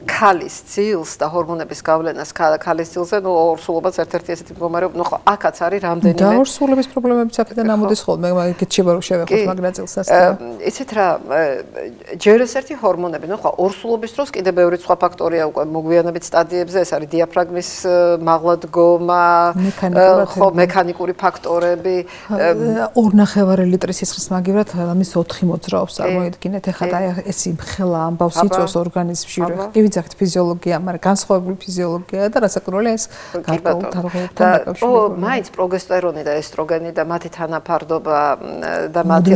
ქალის ძილს და ჰორმონების გავლენას ქალის ძილზე, ნუ ორსულობაც ერთ-ერთი ესეთი მდგომარეობა, ნუ ხო აქაც არის რამდენიმე და ორსულების პრობლემებიც აქედან ამოდის ხოლმე, იქით შევა რომ შევეხოთ მაგრა ძილსაც. იცით რა, ჯერ ეს ერთი ჰორმონები, ნუ ხო ორსულობის დროს კიდე ბევრი სხვა ფაქტორია უკვე მოგვიანებით სტადიებზე, ეს არის დიაფრაგმის მაღლადგომა, ხო მექანიკური ფაქტორები, 2.5 ლიტრის სისხლის მაგივრად ამის 4 მოძრაობს წარმოიდგინეთ, ეხლა და ეს იმხელა ამბავს იწვევს ორგანიზმში, რომ კი ვიცით ფიზიოლოგია, მაგრამ განსხვავებული ფიზიოლოგია და რასაკვირველია ეს გარკვეულ დარღვევებთან დაკავშირებული. მაინც პროგესტერონი და ესტროგენი და მათი თანაფარდობა და მათი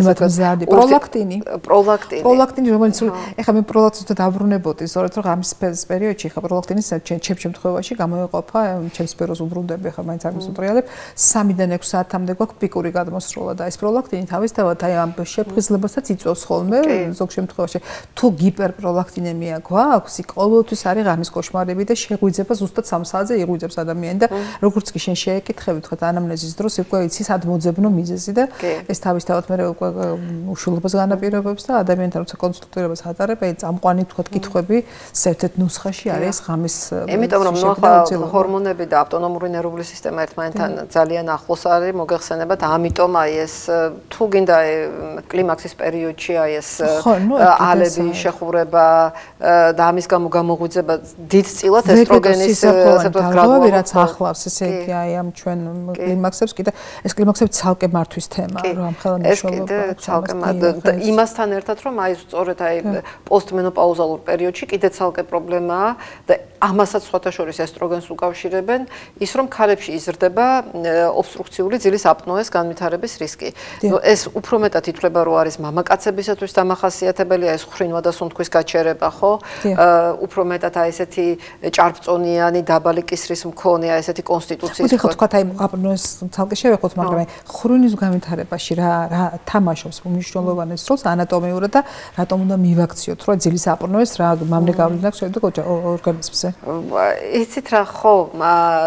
პროლაქტინი, რომელიც ეხლა მე პროლაქტინს დაბრუნებოდი, სწორედ რომ ამის პერიოდში ხა პროლაქტინის ჩემ შემთხვევაში გამოიყოფა, ჩემს სფეროს უბრუნდები, ხა მაინც ამის უტრიალებ, 3-დან 6 საათამდე გვაქვს პიკური გადმოსროლა და ეს პროლაქტინი თავისთავად აი ამ შეფხიზლებასაც იწვევს ხოლმე ზოგ შემთხვევაში. თუ გიპერპროლაქტინემია გვაქვს, იქ ყოველ ყოველთვის არის ღამის კოშმარები და შეგვიძება ზუსტად 3 საათზე იღვიძებს ადამიანი და როგორც კი შენ შეეკითხები თქვა ანამნეზის დროს უკვე იცი სად მოძებნო მიზეზი და ეს თავისთავად მე უკვე უშუალობას განაპირობებს და ადამიანთან როცა კონსულტირებას ატარებ, აი წამყვანი თქვა კითხვები ერთ-ერთ ნუსხაში არის ღამის იმიტომ რომ ახლა ჰორმონები და ავტონომური ნერვული სისტემა ერთმანეთთან ძალიან ახლოს არის, მოგეხსენებათ, ამიტომ აი ეს თუ გინდა კლიმაქსის პერიოდში აი ეს ალები შეხურება და ამის გამო გამოღვიძება დიდწილად ესტროგენის გრადუები რაც ახლავს, ესე იგი აი ამ ჩვენ კლიმაქსებს კიდე ეს კლიმაქსები ცალკე მართვის თემა, რომ ამ ხელა მნიშვნელობა აქვს იმასთან ერთად რომ აი სწორედ აი პოსტმენოპაუზალურ პერიოდში კიდე ცალკე პრობლემაა და ამასაც სხვათა შორის ესტროგენს უკავშირებენ ის რომ ქალებში იზრდება ობსტრუქციული ძილის აპნოეს განვითარების რისკი. ეს უფრო მეტად ითვლება რომ არის მამაკაცებისათვის დამახასიათებელია ეს ხრინვა და სუნთქვის გაჩერება, ხო? უფრო მეტად აი ესეთი ჭარბწონიანი დაბალი კისრის მქონე აი ესეთი კონსტიტუციის ხო თქვა აი აპნოეს ცალკე შევეხოთ, მაგრამ ხრინის განვითარებაში რა თამაშობს მნიშვნელოვანეს როლს ანატომიურად და რატომ უნდა მივაქციოთ რომ ძილის აპნოეს რა მამრე გავლენა აქვს შევიდო ორგანიზმზე. იცით რა ხო,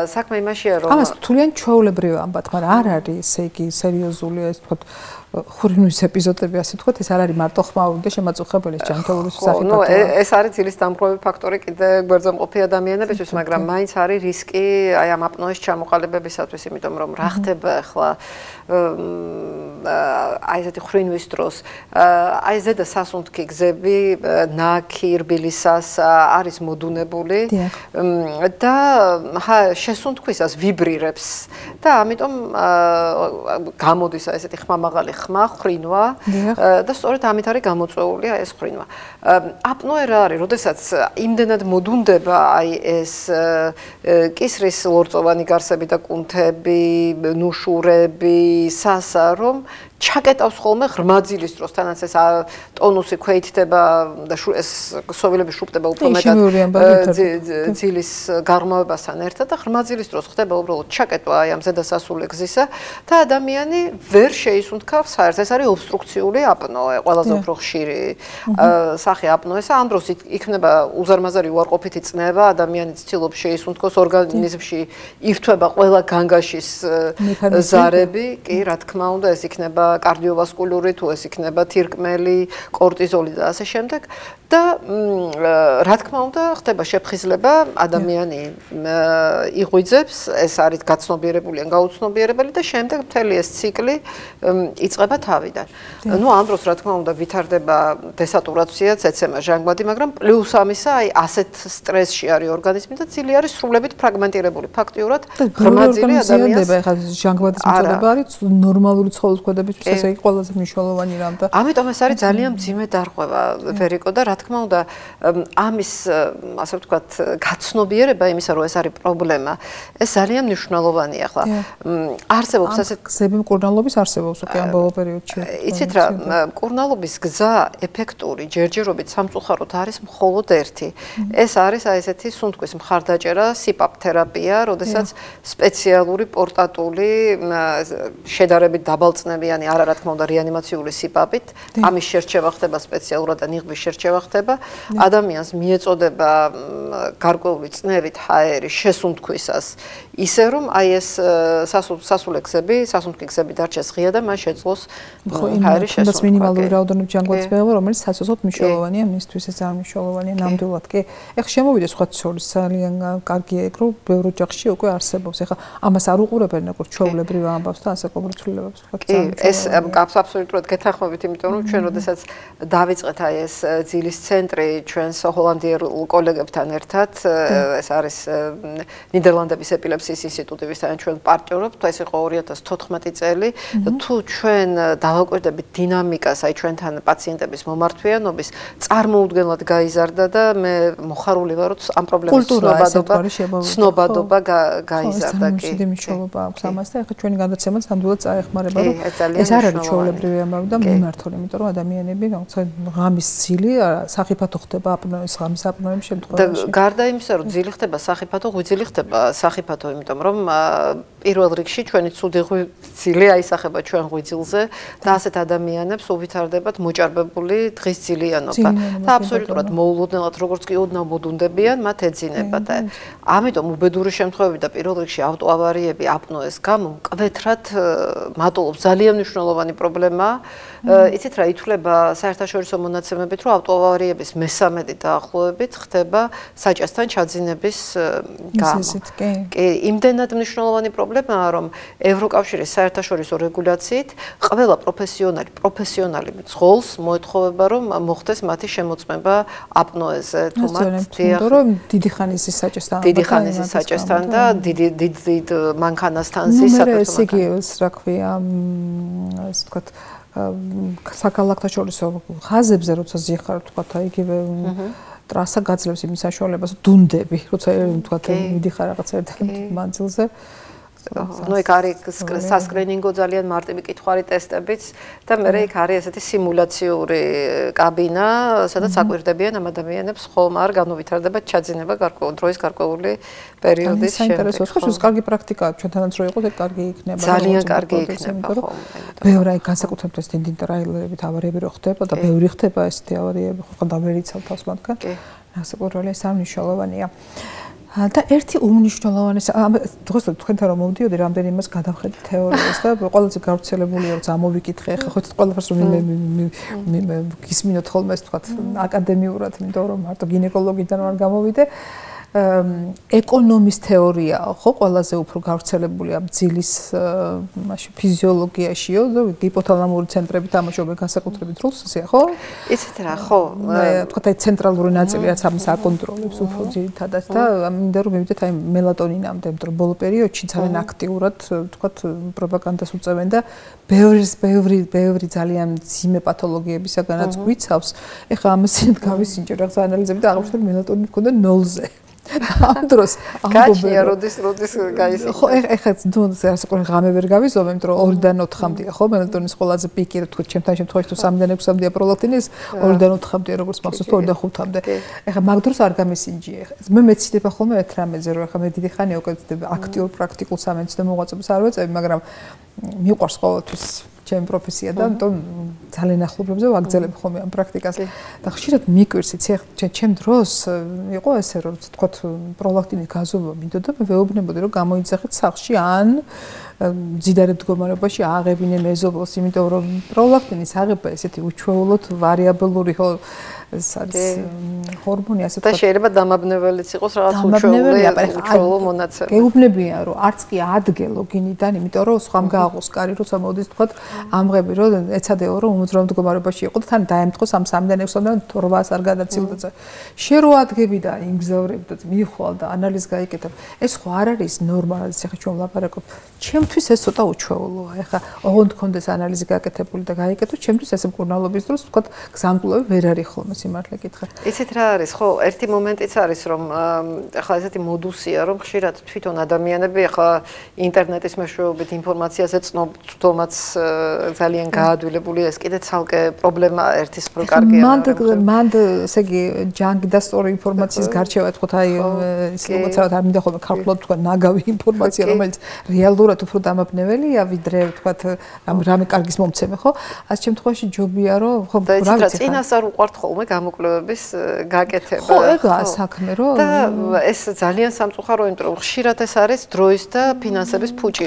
საქმე იმაშია რომ ამას თვლიან ჩვეულებრივ ამბად, მაგრამ არ არის ესე იგი სერიოზული ეს თქვა ხრინის ეპიზოდები ასე თქვა ეს არ არის მარტო ხმაური და შემაწუხებელი ჯანმრთელობის სახით. ნუ ეს არის ძილის დამრღვევი ფაქტორი კიდე გვერდზემყოფი ადამიანებისთვის, მაგრამ მაინც არის რისკი აი ამ აპნოეს ჩამოყალიბებისათვის, იმიტომ რომ რა ხდება ახლა აი ესეთი ხრინვის დროს აი ზედა სასუნთქი გზები ნაკი რბილისას არის მოდუნებული და შესუნთქვისას ვიბრირებს და ამიტომ გამოდის აი ესეთი ხმამაღალი ხმა ხრინვა და სწორედ ამით არის გამოწვეული ეს ხრინვა. აპნოე რა არის, როდესაც იმდენად მოდუნდება აი ეს კისრის ლორწოვანი გარსები და კუნთები, ნუშურები, სასა რომ ჩაკეტავს ხოლმე ღრმა ძილის დროს, თანაც ეს ტონუსი ქვეითდება და ეს ქსოვილები შუპდება უფრო მეტად ძილის გაღრმავებასთან ერთად და ღრმა ძილის დროს ხდება უბრალოდ ჩაკეტვა აი ამ ზედასასული გზისა და ადამიანი ვერ შეისუნთქავს საერთოდ. ეს არის ობსტრუქციული აპნოე, ყველაზე უფრო ხშირი სახე აპნოესა. ამ დროს იქნება უზარმაზარი უარყოფითი წნევა, ადამიანი ცდილობს შეისუნთქოს, ორგანიზმში იფთვება ყველა განგაშის ზარები, კი, რა თქმა უნდა, ეს იქნება კარდიოვასკულური თუ ეს იქნება თირკმელი, კორტიზოლი და ასე შემდეგ და რა თქმა უნდა ხდება შეფხიზლება, ადამიანი იღვიძებს, ეს არის გაცნობიერებული ან გაუცნობიერებელი და შემდეგ მთელი ეს ციკლი იწყება თავიდან. ნუ ამ დროს რა თქმა უნდა ვითარდება დესატურაციაც, ეცემა, ჟანგბადი, მაგრამ პლუს ამისა აი ასეთ სტრესში არის ორგანიზმი და ძილი არის სრულებით ფრაგმენტირებული. ფაქტიურად ღრმა ძილი ადამიანს ეხლა ჟანგბადის მიწოდება არის ნორმალური ცხოველთქმედებისთვის ესე იგი ყველაზე მნიშვნელოვანი რამ და ამიტომ ეს არის ძალიან მძიმე დარღვევა ვერიკო და რა თქმა უნდა ამის ასე ვთქვათ გაცნობიერება იმისა რომ ეს არის პრობლემა ეს ძალიან მნიშვნელოვანია ახლა არსებობს ასეთ გზები მკურნალობის არსებობს უკვე ამ ბოლო პერიოდში იცით რა მკურნალობის გზა ეფექტური ჯერჯერობით სამწუხაროდ არის მხოლოდ ერთი ეს არის აი ესეთი სუნთქვის მხარდაჭერა სიპაპ თერაპია როდესაც სპეციალური პორტატული შედარებით დაბალწნევიანი არა რა თქმა უნდა რეანიმაციული სიპაპით ამის შერჩევა ხდება სპეციალურად და ნიღბის შერჩევა ხდება ადამიანს მიეწოდება გარკვეული წნევით ჰაერი შესუნთქვისას ისე რომ აი ეს სასულე გზები სასუნთქი გზები დარჩეს ღია და მას შეძლოს ჰაერი შესუნთქვა თუნდაც მინიმალური რაოდენობის ჯანგვადის მიღება რომელიც საცოცოდ მნიშვნელოვანია მისთვის ეს ძალიან მნიშვნელოვანია ნამდვილად კი ეხლა შემოვიდეს სხვა შორის ძალიან კარგია ეგ რომ ბევრ ოჯახში უკვე არსებობს ეხლა ამას არ უყურებენ როგორც ჩვეულებრივ ამბავს და ასე კობრცვლილებებს თქვა ეს აბსოლუტურად გეთანხმებით იმიტომ რომ ჩვენ როდესაც დავიწყეთ აი ეს ძილის ცენტრი ჩვენს ჰოლანდიელ კოლეგებთან ერთად ეს არის ნიდერლანდების ეპილეფსიის ინსტიტუტი ვისთან ჩვენ პარტნიორობთ ეს იყო 2014 წელი და თუ ჩვენ დავაკვირდებით დინამიკას აი ჩვენთან პაციენტების მომართვიანობის წარმოუდგენლად გაიზარდა და მე მოხარული ვარ რომ ამ პრობლემის ცნობადობა გაიზარდა კი მნიშვნელობა აქვს ამას და ეხლა ჩვენი გადაცემაც ნამდვილად წაეხმარება რომ ეს არ არის ჩვეულებრივი ამბავი და მიმართული იმიტომ რომ ადამიანები რაღაცა ღამის ძილი სახიფათო ხდება აპნოეს ღამის აპნოემ შემთხვევაში და გარდა იმისა, რომ ძილი ხდება სახიფათო, ღვიძლი ხდება სახიფათო, იმიტომ რომ პირველ რიგში ჩვენი ცუდი ღვიძლი აისახება ჩვენ ღვიძლზე და ასეთ ადამიანებს უვითარდებათ მოჭარბებული დღისძილიანობა და აბსოლუტურად მოულოდნელად როგორც კი ოდნავ მოდუნდებიან, მათ ეძინება და ამიტომ უბედური შემთხვევები და პირველ რიგში ავტოავარიები აპნოეს გამო მკვეთრად მატულობს ძალიან მნიშვნელოვანი პრობლემაა. იცით რა ითვლება საერთაშორისო მონაცემებით, რომ ავტოავარიების მესამედი დაახლოებით ხდება საჭესთან ჩაძინების გამო. კი, იმდენად მნიშვნელოვანი პრობლემაა, რომ ევროკავშირის საერთაშორისო რეგულაციით ყველა პროფესიონალი მძღოლს მოეთხოვება, რომ მოხდეს მათი შემოწმება აპნოეზე, თუ მათ რომ დიდი ხანის საჭესთან და დიდ მანქანასთან ზის საქართველოს. ესე იგი, რა ქვია, ასე ვთქვათ, საქალაქთაშორისო ხაზებზე, როცა ზიხარ, ვთქვათ, იგივე ტრასა გაძლევს იმის საშუალებას, დუნდები, როცა ვთქვათ, მიდიხარ რაღაცა ერთ მანძილზე. ნუ იქ არის სასკრინინგო ძალიან მარტივი კითხვარი ტესტებიც და მე იქ არის ესეთი სიმულაციური კაბინა, სადაც აკვირდებიან ამ ადამიანებს ხომ არ განუვითარდება ჩაძინება დროის გარკვეული პერიოდის შემდეგ. საინტერესოა, ხო, ეს კარგი პრაქტიკაა, ჩვენთანაც რო იყოს, ეგ კარგი იქნება. ძალიან კარგი იქნება, ხო. ბევრი აი განსაკუთრებით ეს დინდინ ტრაილერებით ავარიები რო ხდება და ბევრი ხდება ესეთი ავარიები, ხო, დამერიცავ თავს მათგან. განსაკუთრებული სამნიშნელოვანია. და ერთი უმნიშვნელოვანესი დღეს თქვენთან რომ მოვდიოდი რამდენიმეს გადავხედე თეორიას და ყველაზე გავრცელებულია რომ ამოვიკითხე ხა ხო ყველაფერს რომ გისმინოთ ხოლმე ეს თქვა აკადემიურად იმიტომ რომ მარტო გინეკოლოგიდან არ გამოვიდე ეკონომის თეორიაა ხო ყველაზე უფრო გავრცელებული ამ ძილის მაშინ ფიზიოლოგიაშიო და ჰიპოთალამური ცენტრები თამაშობენ განსაკუთრებით როლს ისე ხო? ისეთ რა ხო? თქვა აი ცენტრალური ნაწილი რაც ამის აკონტროლებს უფრო ძირითადად და მინდა რომ მივიდეთ აი მელატონინამდე, იმიტომ რომ ბოლო პერიოდში ძალიან აქტიურად თქვა პროპაგანდას უწევენ და ბევრი ძალიან ძიმე პათოლოგიებისაგანაც გვიცავს. ეხლა ამასინად გავისინჯე რაღაცა ანალიზები და აღმოჩნდა რომ მელატონინი მქონდა 0-ზე. ამ დროს გაჩნია როდის გაისინჯა. ხო, ეხლა ასე ღამე ვერ გავიზოვე, იმიტომ რომ 2-დან 4-მდეა ხო მელატონის ყველაზე პიკი, თქვა ჩემთან შემთხვევაში თუ 3-დან 6-მდეა პროლაქტინის, 2-დან 4-მდეა როგორც მახსოვს, 2-დან 5-მდე. ეხლა მაგ დროს არ გამისინჯია. მე მეცდება ხოლმე ერთ რამეზე, რომ ეხლა მე დიდი ხანია უკვე აქტიურ პრაქტიკულ სამედიცინო მოღვაწეობას არ ვეწევი, მაგრამ მიყვარს ყოველთვის ჩემი პროფესია და ამიტომ ძალიან ახლობებზე ვაგრძელებ ხოლმე ამ პრაქტიკას და ხშირად მიკვირს იცი ჩემ დროს იყო ესე რომ თქვა პროლაქტინის გაზომა მინდოდა მე ვეუბნებოდი რომ გამოიძახეთ სახლში ან მძიდარ მდგომარეობაში აღებინე მეზობელს იმიტომ რომ პროლაქტინის აღება ესეთი უჩვეულოდ ვარიაბელური ეს არის ჰორმონი ასე და შეიძლება დამაბნეველიც იყოს რაღაც უჩვეულო მონაცემი. გეუბნებიან რომ არც კი ადგელო გინიდან, იმიტომ რომ სხვამ გააღოს კარი, როცა მოდის თქვა ამღები რომ ეცადეო რომ უმძრავ მდგომარეობაში იყო და თან დაემთხოს ამ 3-დან 6-დან 800 არ გადაცილდა. შე რო ადგები და იმგზავრებ და მიხვალ და ანალიზ გაიკეთებ. ეს ხო არ არის ნორმალურად ახლა ჩვენ ვლაპარაკობთ. ჩემთვის ეს ცოტა უჩვეულოა. ეხლა ოღონდ კონდეს ანალიზი გაკეთებული და გაიკეთო, ჩემთვის ეს მკურნალობის დროს თქვა გზამკვლევი ვერ არის ხოლმე სიმართლე გითხრა. ისეთ რა არის, ხო, ერთი მომენტიც არის, რომ ახლა ესეთი მოდუსია, რომ ხშირად თვითონ ადამიანები ახლა ინტერნეტის მეშვეობით ინფორმაციას ეცნობთ, ძალიან გაადვილებული ეს კიდე ცალკე პრობლემაა ერთის უფრო კარგია. მანდ ესე იგი ჯანგი და სწორი ინფორმაციის გარჩევა თქო აი ის ლოცავად არ მინდა ხოლმე ქართულად თქვა ნაგავი ინფორმაცია რომელიც რეალურად უფრო დამაბნეველია ვიდრე თქვა რამე კარგის მომცემე ხო? ასე შემთხვევაში ჯობია რომ ხო რა ვიცი წინას არ უყვართ ხოლმე გამოკვლევების გაკეთება. ხო ეგაა საქმე რომ და ეს ძალიან სამწუხარო იმიტომ რომ ხშირად ეს არის დროის და ფინანსების ფუჭი.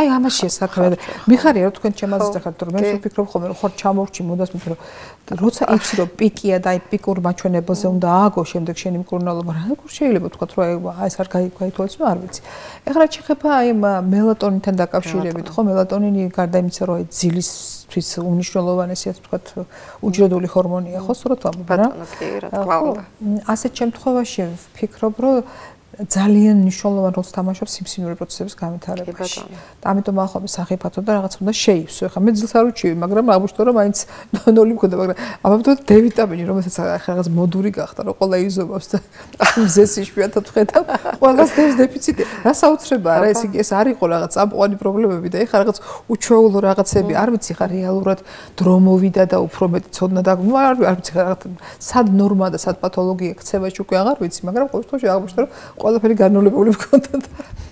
აი ამაშია საქმე. მიხარია რომ თქვენ ჩემაზეც ახლა რომ მე ვფიქრობ ხოლმე რომ ხარ ჩამორჩი მოდას მე რომ როცა იცი რომ პიკია და აი პიკურ მაჩვენებელზე უნდა ააგო შემდეგ შენი მკურნალობა რა შეიძლება თქვა რომ აი ეს არ გაითვალეს რომ არ ვიცი. ეხლა შეხება აი მელატონინთან დაკავშირებით ხო მელატონინი გარდა იმისა რომ აი ძილისთვის უნიშნელოვანესია თქვა უჯრედული ჰორმონია ხო სწორად ვამბობ რა. ბატონო კი რა თქმა უნდა. ასეთ შემთხვევაში ვფიქრობ რომ ძალიან მნიშვნელოვან როლს თამაშობს სიმსივნური პროცესების განვითარებაში. ამიტომ ახლა სახიფათო და რაღაც უნდა შეივსო. ხა მე ძილს არ უჩივი, მაგრამ აღმოჩნდა რომ მაინც ნოლი მქონდა, მაგრამ ამიტომ დ-ვიტამინი, რომელსაც რაღაც მოდური გახდა, რომ ყველა იზომავს და მზეს იშვიათად ხედავ, ყველას დ-ს დეფიციტი. რა საოცრებაა რა, ეს არ იყო რაღაც წამყვანი პრობლემები და ეხლა რაღაც უჩვეულო რაღაცები, არ ვიცი ხა რეალურად დრო მოვიდა და უფრო მეტი ცოდნა და არ ვიცი ხა რაღაც სად ნორმა და სად პათოლოგია ქცევაში უკვე აღარ ვიცი, მაგრამ ყოველ შემთხვევაში აღმოჩნდა რომ ყველაფერი განოლებული მქონდა და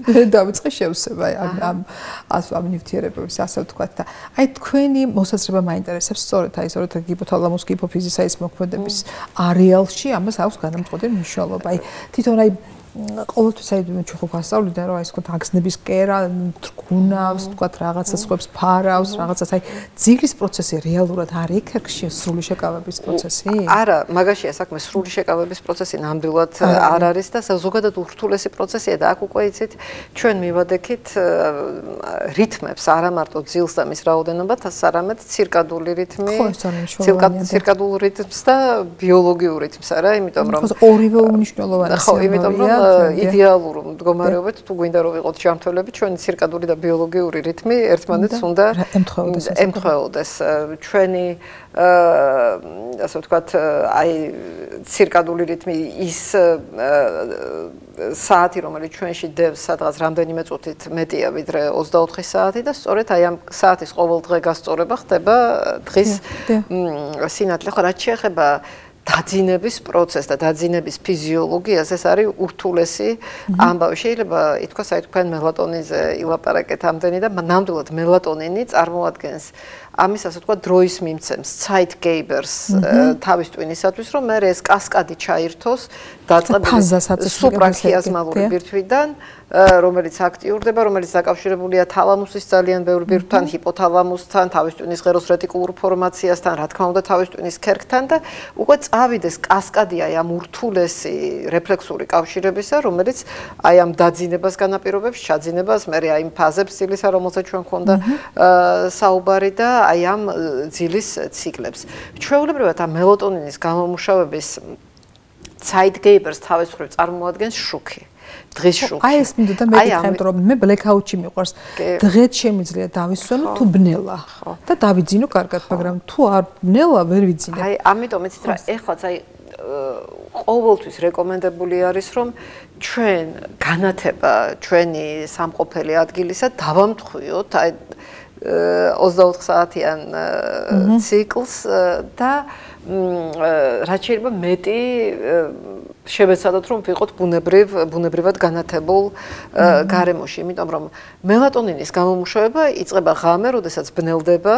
მე დავიწყე შევსება ამ ნივთიერებების ასე ვთქვათ და აი თქვენი მოსაზრება მაინტერესებს სწორედ ჰიპოთალამუს ჰიპოფიზის ეს მოქმედების არეალში ამას აქვს განამწყვეტი მნიშვნელობა. აი თვითონ აი ყოველთვის აი ჩვენ ხო გასწავლიდა რომ აი ეს თქვა აგზნების კერა თქუნავს თქვა რაღაცა სხვებს ფარავს რაღაცას აი ძილის პროცესი რეალურად არის იქ სრული შეკავების პროცესი? არა, მაგაშია საქმე, სრული შეკავების პროცესი ნამდვილად არ არის და ზოგადად ურთულესი პროცესია და აქ უკვე იცით ჩვენ მივადექით რითმებს არა მარტო ძილს და მის რაოდენობათაც, არამედ ცირკადული რითმი, ცირკადულ რითმს და ბიოლოგიურ რითმს არა, იმიტომ რომ ორივე უმნიშვნელოვანესია. ხო, იმიტომ რომ იდეალურ მდგომარეობად თუ გვინდა რომ ვიყოთ ჯანმრთელები, ჩვენი ცირკადული და ბიოლოგიური რითმი ერთმანეთს უნდა ემთხვეოდეს. ჩვენი ასე ვთქვათ, აი ცირკადული რითმი ის საათი, რომელიც ჩვენში დევს სადღაც რამდენიმე წუთით მეტია ვიდრე 24 საათი და სწორედ აი ამ საათის ყოველდღე გასწორება ხდება დღის სინათლე. ხო, რაც შეეხება დაძინების პროცესს და დაძინების ფიზიოლოგიას, ეს არის ურთულესი ამბავი. შეიძლება ითქვას, აი თქვენ მელატონინზე ილაპარაკეთ ამდენი და ნამდვილად მელატონინი წარმოადგენს ამის ასე ვთქვათ დროის მიმცემს, zeitgebers თავის ტვინისათვის, რომ მე ეს კასკადი ჩაირთოს დაწყებული სუპრაქიაზმალური ბირთვიდან, რომელიც აქტიურდება, რომელიც დაკავშირებულია თალამუსის ძალიან ბევრ ბირთვთან, ჰიპოთალამუსთან, თავის ტვინის ღეროს რეტიკულურ ფორმაციასთან, რა თქმა უნდა, თავის ტვინის ქერქთან და უკვე წავიდეს კასკადი აი ამ ურთულესი რეფლექსური კავშირებისა, რომელიც აი ამ დაძინებას განაპირობებს, ჩაძინებას, მე აი იმ ფაზებს ძილისა, რომელსაც ჩვენ გვქონდა საუბარი და აი ამ ძილის ციკლებს. ჩვეულებრივად ამ მელატონინის გამომუშავების zeitgebers თავის მხრივ წარმოადგენს შუქი. დღის შუქი. აი ეს მინდოდა მეკითხა, რომ მე blackout-ში მიყვარს. დღეს შემიძლია დავისვენო თუ ბნელა და დავიძინო კარგად, მაგრამ თუ არ ბნელა ვერ ვიძინებ. აი ამიტომ იცით რა, ეხლაც აი ყოველთვის რეკომენდებული არის, რომ ჩვენ განათება ჩვენი სამყოფელი ადგილისა დავამტხვიოთ აი 24 საათიან ციკლს და რაც შეიძლება მეტი შევეცადოთ რომ ვიყოთ ბუნებრივად განათებულ გარემოში, იმიტომ რომ მელატონინის გამომუშავება იწყება ღამე, როდესაც ბნელდება,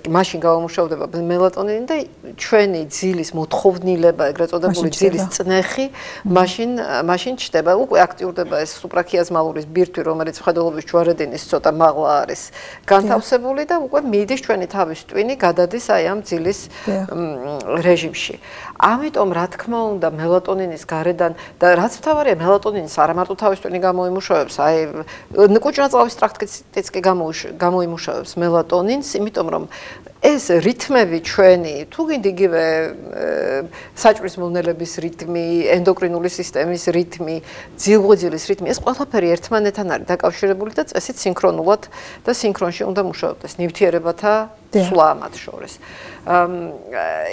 მაშინ გამომუშავდება მელატონინი და ჩვენი ძილის მოთხოვნილება, ეგრეთ წოდებული ძილის წნეხი, მაშინ ჩდება, უკვე აქტიურდება ეს სუპრაქიაზმალური ბირთვი, რომელიც მხედველობის ჯვარედინის ცოტა მაღლა არის განთავსებული და უკვე მიდის ჩვენი თავის ტვინი გადადის აი ამ ძილის რეჟიმში. ამიტომ რა თქმა უნდა მელატონინის გარედან და რაც მთავარია მელატონინის არა მარტო თავის ტვინი გამოიმუშავებს, აი კუჭნაწლავის ტრაქტიც კი გამოიმუშავებს მელატონინს, იმიტომ რომ ეს რითმები ჩვენი, თუ გინდ იგივე საჭმლის მომნელების რითმი, ენდოკრინული სისტემის რითმი, ძილღვიძილის რითმი, ეს ყველაფერი ერთმანეთთან არის დაკავშირებული და წესით სინქრონულად და სინქრონში უნდა მუშაობდეს ნივთიერებათა სვლა მათ შორის.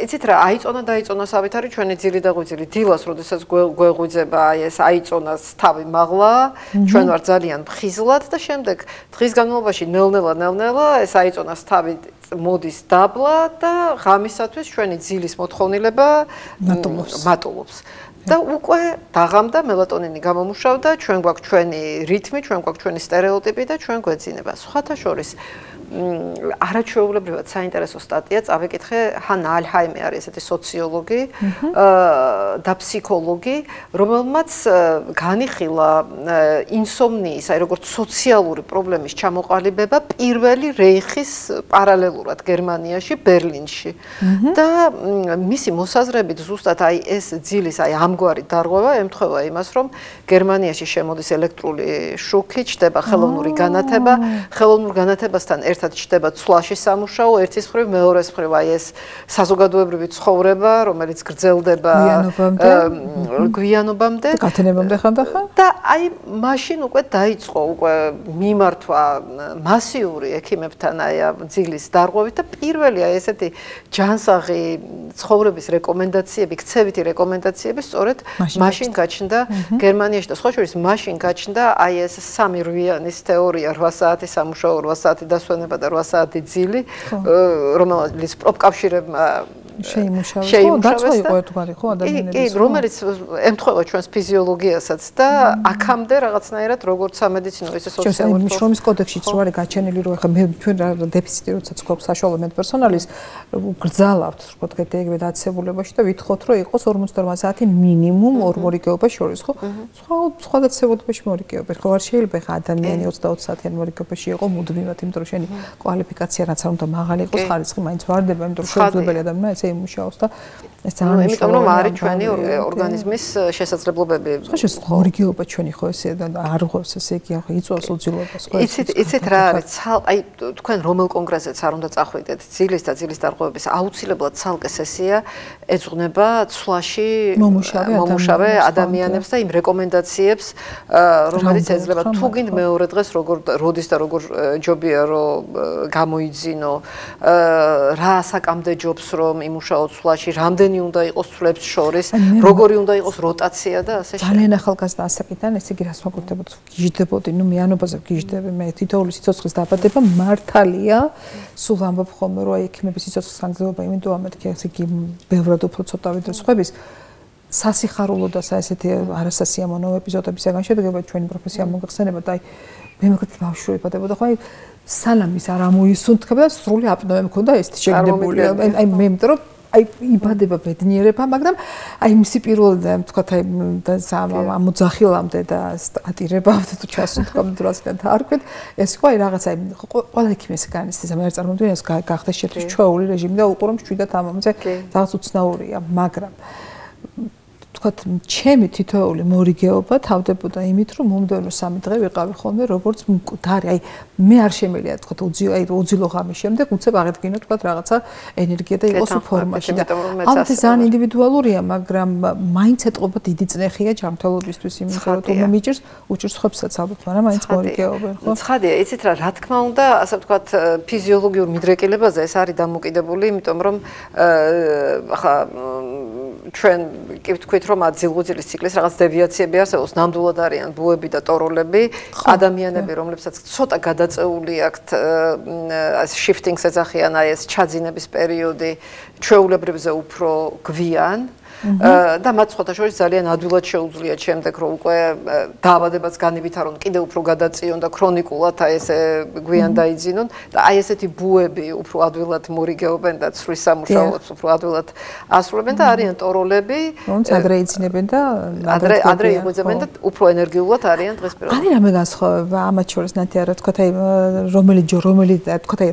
იცით რა, აიწონა დაიწონა სავით არის ჩვენი ძილი და ღვიძლი. დილას, როდესაც გვეღვიძება, აი ეს აიწონას თავი მაღლა, ჩვენ ვარ ძალიან მხიზლად და შემდეგ დღის განმავლობაში ნელ-ნელა ეს აიწონას თავი მოდის დაბლა და ღამისათვის ჩვენი ძილის მოთხოვნილება მატულობს. და უკვე დაღამდა მელატონინი გამომუშავდა, ჩვენ გვაქვს ჩვენი რითმი, ჩვენ გვაქვს ჩვენი სტერეოტიპი და ჩვენ გვეძინება. სხვათა შორის არაჩვეულებრივად საინტერესო სტატია წავიკითხე ჰანა ალჰაიმი არის ესეთი სოციოლოგი და ფსიქოლოგი, რომელმაც განიხილა ინსომნიის, აი როგორც სოციალური პრობლემის ჩამოყალიბება პირველი რეიხის პარალელურად გერმანიაში, ბერლინში. და მისი მოსაზრებით ზუსტად აი ეს ძილის აი ამგვარი დარღვევა ემთხვევა იმას, რომ გერმანიაში შემოდის ელექტრული შუქი, ჩდება ხელოვნური განათება, ხელოვნურ განათებასთან ერთად ჩდება ცვლაში სამუშაო, ერთის მხრივ, მეორეს მხრივ აი ეს საზოგადოებრივი ცხოვრება, რომელიც გრძელდება გვიანობამდე, გათენებამდე ხანდახან და აი მაშინ უკვე დაიწყო უკვე მიმართვა მასიური ექიმებთან აი ძილის დარღვევით და პირველი აი ესეთი ჯანსაღი ცხოვრების რეკომენდაციები, ქცევითი რეკომენდაციები სწორედ მაშინ გაჩნდა გერმანიაში და სხვა შორის მაშინ გაჩნდა აი ეს 3 რვიანის თეორია 8 საათი სამუშაო, 8 საათი დასვენება და 8 საათი ძილი, რომელიც პროფკავშირებმა შეიმუშავეს ადამიანების რომელიც ემთხვევა ჩვენს ფიზიოლოგიასაც და აქამდე რაღაცნაირად როგორც სამედიცინო ისე სოციალური შრომის კოდექსშიც რო არის გაჩენილი რომ ახლა მე ჩვენ დეფიციტი როდესაც გვაქვს საშუალო მედპერსონალის გრძალავთ თქო ეგრე ეგრე დაწესებულებაში და ვითხოვთ რომ იყოს 48 საათი მინიმუმ ორ მორიგეობას შორის ხო სხვა დაწესებულებაში მორიგეობა ხო არ შეიძლება ხა ადამიანი 20 საათიან მორიგეობაში იყო მუდმივად იმიტომ რომ შენი კვალიფიკაცია რაც არ უნდა მაღალი იყოს ხარისხი მაინც ვარდება იმიტომ რომ შეუძლებელი ადამიანია ესე იმუშაოს და ეს ძალიან იმიტომ რომ არის ჩვენი ორგანიზმის შესაძლებლობები. ხო მორიგეობა ჩვენი ხო ესე არ ღვევს ესე იგი ახლა იწვევს უძილობას ხო იცით რა არის აი თქვენ რომელ კონგრესზეც არ უნდა წახვიდეთ ძილის და ძილის დარღვევების აუცილებლად ცალკე სესია ეძღვნება ცვლაში მომუშავე ადამიანებს და იმ რეკომენდაციებს რომელიც ეძლევა თუ გინდ მეორე დღეს როგორ როდის და როგორ ჯობია რომ გამოიძინო რა საკამდე ჯობს რომ იმუშაო ცვლაში რამდენი უნდა იყოს ცვლებს შორის როგორი უნდა იყოს როტაცია და ასე შემდეგ ძალიან ახალგაზრდა ასაკიდან ესე იგი რას ვაკეთებთ გიждდებოდი ნუ მეანობაზე გიждდები მე თითოეული სიცოცხლის დაბადება მართალია სულ ამბობ ხოლმე რომ აი ექიმების სიცოცხლის გაგრძელება იმიტომ ამეთქი ესე იგი ბევრად უფრო ცოტა ვიდრე სხვების სასიხარულო და ესეთი არასასიამოვნო ეპიზოდებისგან შედგება ჩვენი პროფესია მოგხსენება და აი მე მეკითხი ბავშვი იბადებოდა ხო აი სალამის არ ამოისუნთქება და სრული აპნოე მქონდა ეს შეგდებული აი მე იმიტომ რომ აი იბადება ბედნიერება, მაგრამ აი მისი პირველი თქვა აი ამოძახილამდე და სტატირებამდე თუ ჩასუნთქამდე დროსგან თარქვით, ეს იყო აი რაღაც აი ყველა ექიმის განიცდის, მე არ წარმოვიდგენ ეს გახდა შეთვის ჩვეული რეჟიმი და უყურომ შვიდათ ამაზე რაღაც უცნაურია, მაგრამ თქვა ჩემი თითოეული მორიგეობა თავდებოდა იმით, რომ მომდევნო 3 დღე ვიყავი ხოლმე როგორც მკვდარი, აი მე არ შემიძლია თქვა უძილო ღამის შემდეგ უცებ აღედგინო თქვა რაღაცა ენერგია და იყოს ფორმაში და ალბათ ძალიან ინდივიდუალურია, მაგრამ მაინც ეთყობა დიდი წნეხია ჯანმრთელობისთვის, იმიტომ რომ თუმცა მიჭირს უჭირს ხვებსაც ალბათ, მაგრამ მაინც მორიგეობენ, ხო? ცხადია, იცით რა, რა თქმა უნდა, ასე ვთქვა, ფიზიოლოგიურ მიდრეკილებაზე ეს არის დამოკიდებული, იმიტომ რომ ახლა ჩვენ კი ვთქვით რომ აძილღუძილის ციკლის რაღაც დევიაციები არსებობს, ნამდვილად არიან ბუები და ტოროლები, ადამიანები, რომლებსაც ცოტა გადაწეული აქვთ shifting-ს ეძახიან აი ეს ჩაძინების პერიოდი, ჩვეულებრივზე უფრო გვიან და მათ სხვადასხვა ძალიან ადვილად შეუძლიათ შემდეგ რომ უკვე დაავადებაც განივითარონ, კიდევ უფრო გადაწიონ და ქრონიკულად აი ესე გვიან დაიძინონ და აი ესეთი ბუები უფრო ადვილად მორიგეობენ და ცვლის სამუშაოებს უფრო ადვილად ასრულებენ და არიან ტოროლები, რომც ადრე იძინებენ და ადრე იღვიძებენ და უფრო ენერგიულად არიან დღესპირად. არის რამე განსხვავება ამათ შორის ნათი არა თქვა აი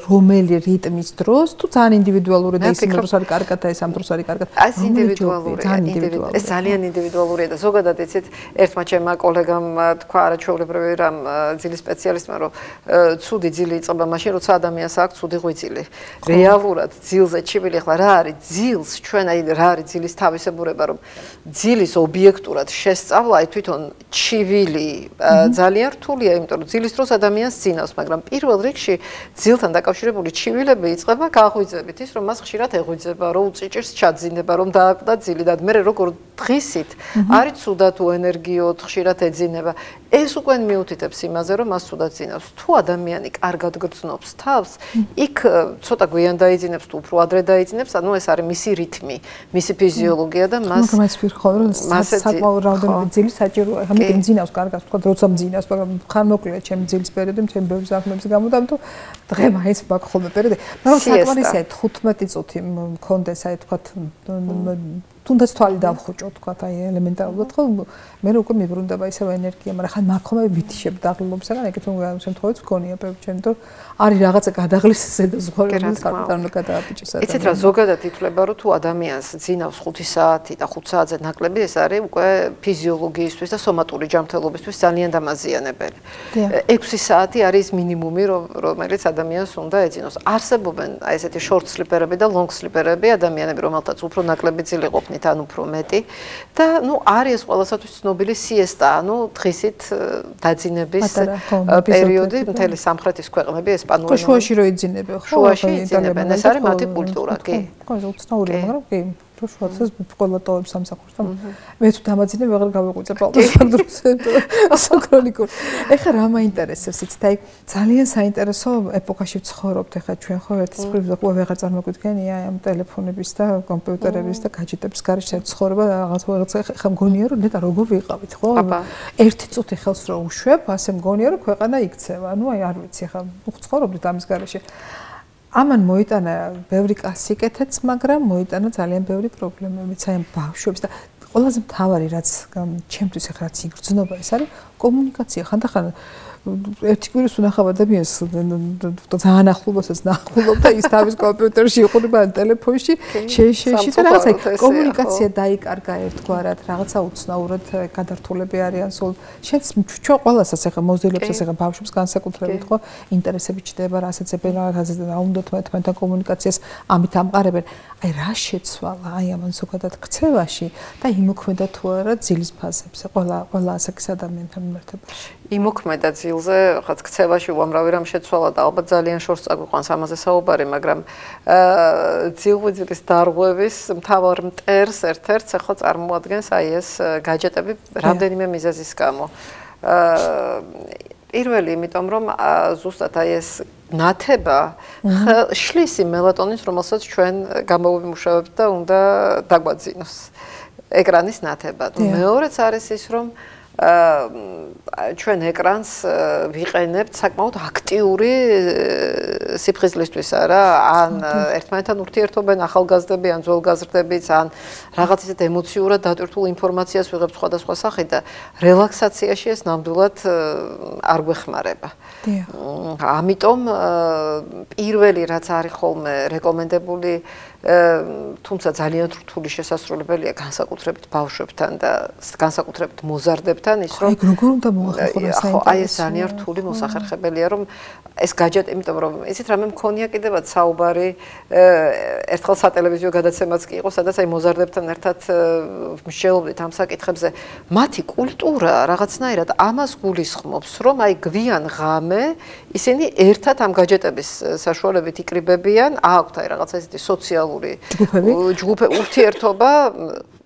რომელი რიტმის დროს თუ ძალიან ინდივიდუალური და ის დროს არის კარგად და ეს ამ დროს არის კარგად. ეს ინდივიდუალურია. ეს ძალიან ინდივიდუალურია და ზოგადად იცით ერთმა ჩემმა კოლეგამ თქვა არაჩვეულებრივი რამ ძილის სპეციალისტმა რომ ცუდი ძილი იწყება მაშინ როცა ადამიანს აქვს ცუდი ღვიძლი. რეალურად ძილზე ჩივილი ახლა რა არის ძილს ჩვენ აი რა არის ძილის თავისებურება რომ ძილის ობიექტურად შესწავლა აი თვითონ ჩივილი ძალიან რთულია იმიტომ რომ ძილის დროს ადამიანს ძინავს მაგრამ პირველ რიგში ძილთან დაკავშირებული ჩივილები იწყება გაღვიძებით ის რომ მას ხშირად ეღვიძება რომ უწიჭირს ჩაძინება რომ დააკვდა ძილი და მე როგორ დღისით არის ცუდად თუ ენერგიოთ ხშირად ეძინება ეს უკვე მიუთითებს იმაზე რომ მას ცუდად ძინავს თუ ადამიანი კარგად გრძნობს თავს იქ ცოტა გვიან დაიძინებს თუ უფრო ადრე დაიძინებს ანუ ეს არის მისი რითმი მისი ფიზიოლოგია და მას მაგრამ ის ფიქრობ რომ საკმაოდ რაოდენობით ძილი საჭიროა ხა მე ძინავს კარგად თქვა როცა ძინავს მაგრამ ხან მოკლია ჩემი ძილის პერიოდი ჩემი ბევრი ზάχმების გამო და დღე მაინც მაქვს ხოლმე პერიოდი მაგრამ საკმარისია 15 წუთი მქონდეს აი თქვა თუნდაც თვალი დავხუჭო თქვა აი ელემენტარულად ხო მე უკვე მიბრუნდება ისევ ენერგია მაგრამ ხან მაგხომე ვითიშებ დაღლობსაგან ეგეთ შემთხვევაში მქონია ბევრი რომ არის რაღაცა გადაღლის ზედა ზღორების კარგად გადააბიჭეს ადამიანს. იცით რა ზოგადად ითვლება რომ თუ ადამიანს ძინავს 5 საათი და 5 საათზე ნაკლები ეს არის უკვე ფიზიოლოგიისთვის და სომატური ჯანმრთელობისთვის ძალიან დამაზიანებელი. 6 საათი არის მინიმუმი რომელიც ადამიანს უნდა ეძინოს. არსებობენ აი ესეთი short sleeper-ები და long sleeper-ები ადამიანები რომელთაც უფრო ნაკლები ძილი ყოფნით ან უფრო მეტი და ნუ არის ყველასათვის ცნობილი siesta ანუ დღისით დაძინების პერიოდი მთელი სამხრეთის ქვეყნები ესპანური შუაში რო იძინებენ ხო შუაში იძინებენ ეს არის მათი კულტურა კი ხო ეს უცნაურია მაგრამ კი შუაშიც ყველა ტოვებს სამსახურს და მე თუ დამაძინებ აღარ გავიღვიძე პალტოს სანდროს სოკრონიკურ ეხლა რა მაინტერესებს იცით აი ძალიან საინტერესო ეპოქაში ვცხოვრობთ ეხლა ჩვენ ხო ერთის მხრივ ვეღარ წარმოგვიდგენია ამ ტელეფონების და კომპიუტერების და გაჯეტების გარეშე ცხოვრება რაღაც ეხლა მგონია რომ ნეტა როგორ ვიყავით ხო ერთი წუთი ხელს რო უშვებ ასე მგონია რომ ქვეყანა იქცევა ანუ აი არ ვიცი ეხლა ვცხოვრობთ ამის გარეშე ამან მოიტანა ბევრი კასიკეთეც, მაგრამ მოიტანა ძალიან ბევრი პრობლემებიც, აი ბავშვებს და ყველაზე მთავარი რაც ჩემთვის ახლა რაც იგრძნობა ეს არის კომუნიკაცია. ხანდახან ერთი კვირის უნახავ ადამიანს ძალიან ახლობასაც ნახულობ და ის თავის კომპიუტერში იყურება ან ტელეფონში შეეშეში და რაღაცა კომუნიკაცია დაიკარგა ერთგვარად, რაღაცა უცნაურად გადართულები არიან სულ. ჩვენ ყველასაც ახლა მოზილებსაც ახლა ბავშვებს განსაკუთრებით ხო ინტერესები ჩდება, რასაც ებენ რაღაცა უნდა თქვენ კომუნიკაციას ამით ამყარებენ. აი რა შეცვალა აი ამან ზოგადად ქცევაში და იმოქმედა თუ არა ძილის ფაზებზე ყველა ასაკის ადამიანთან მიმართებაში. იმოქმედა ძილზე, ხაც ქცევაში უამრავი რამ შეცვალა და ალბათ ძალიან შორს წაგვიყვანს ამაზე საუბარი, მაგრამ ძილღვიძილის დარღვევის მთავარ მტერს ერთ-ერთს ახლა წარმოადგენს აი ეს გაჯეტები რამდენიმე მიზეზის გამო. პირველი, იმიტომ რომ ზუსტად აი ეს ნათება შლის იმ მელატონინს, რომელსაც ჩვენ გამოვიმუშავებთ და უნდა დაგვაძინოს. ეკრანის ნათება. მეორეც არის ის, რომ ჩვენ ეკრანს ვიყენებთ საკმაოდ აქტიური სიფხიზლისთვის არა ან ერთმანეთთან ურთიერთობენ ახალგაზრდები ან ძველგაზრდებიც ან რაღაც ისეთ ემოციურად დატვირთულ ინფორმაციას ვიღებთ სხვადასხვა სახით და რელაქსაციაში ეს ნამდვილად არ გვეხმარება. ამიტომ პირველი რაც არის ხოლმე რეკომენდებული თუმცა ძალიან რთული შესასრულებელია განსაკუთრებით ბავშვებთან და განსაკუთრებით მოზარდებთან ის რომ როგორ უნდა მოახერხოს აი ეს ძალიან რთული მოსახერხებელია რომ ეს გაჯეტი იმიტომ რომ ისიც რამე მქონია კიდევაც საუბარი ერთხელ სატელევიზიო გადაცემაც კი იყო სადაც აი მოზარდებთან ერთად მსჯელობდით ამ საკითხებზე მათი კულტურა რაღაცნაირად ამას გულისხმობს რომ აი გვიან ღამე ისინი ერთად ამ გაჯეტების საშუალებით იკრიბებიან აქვთ აი რაღაცა ისეთი სოციალური ჯგუფები ურთიერთობა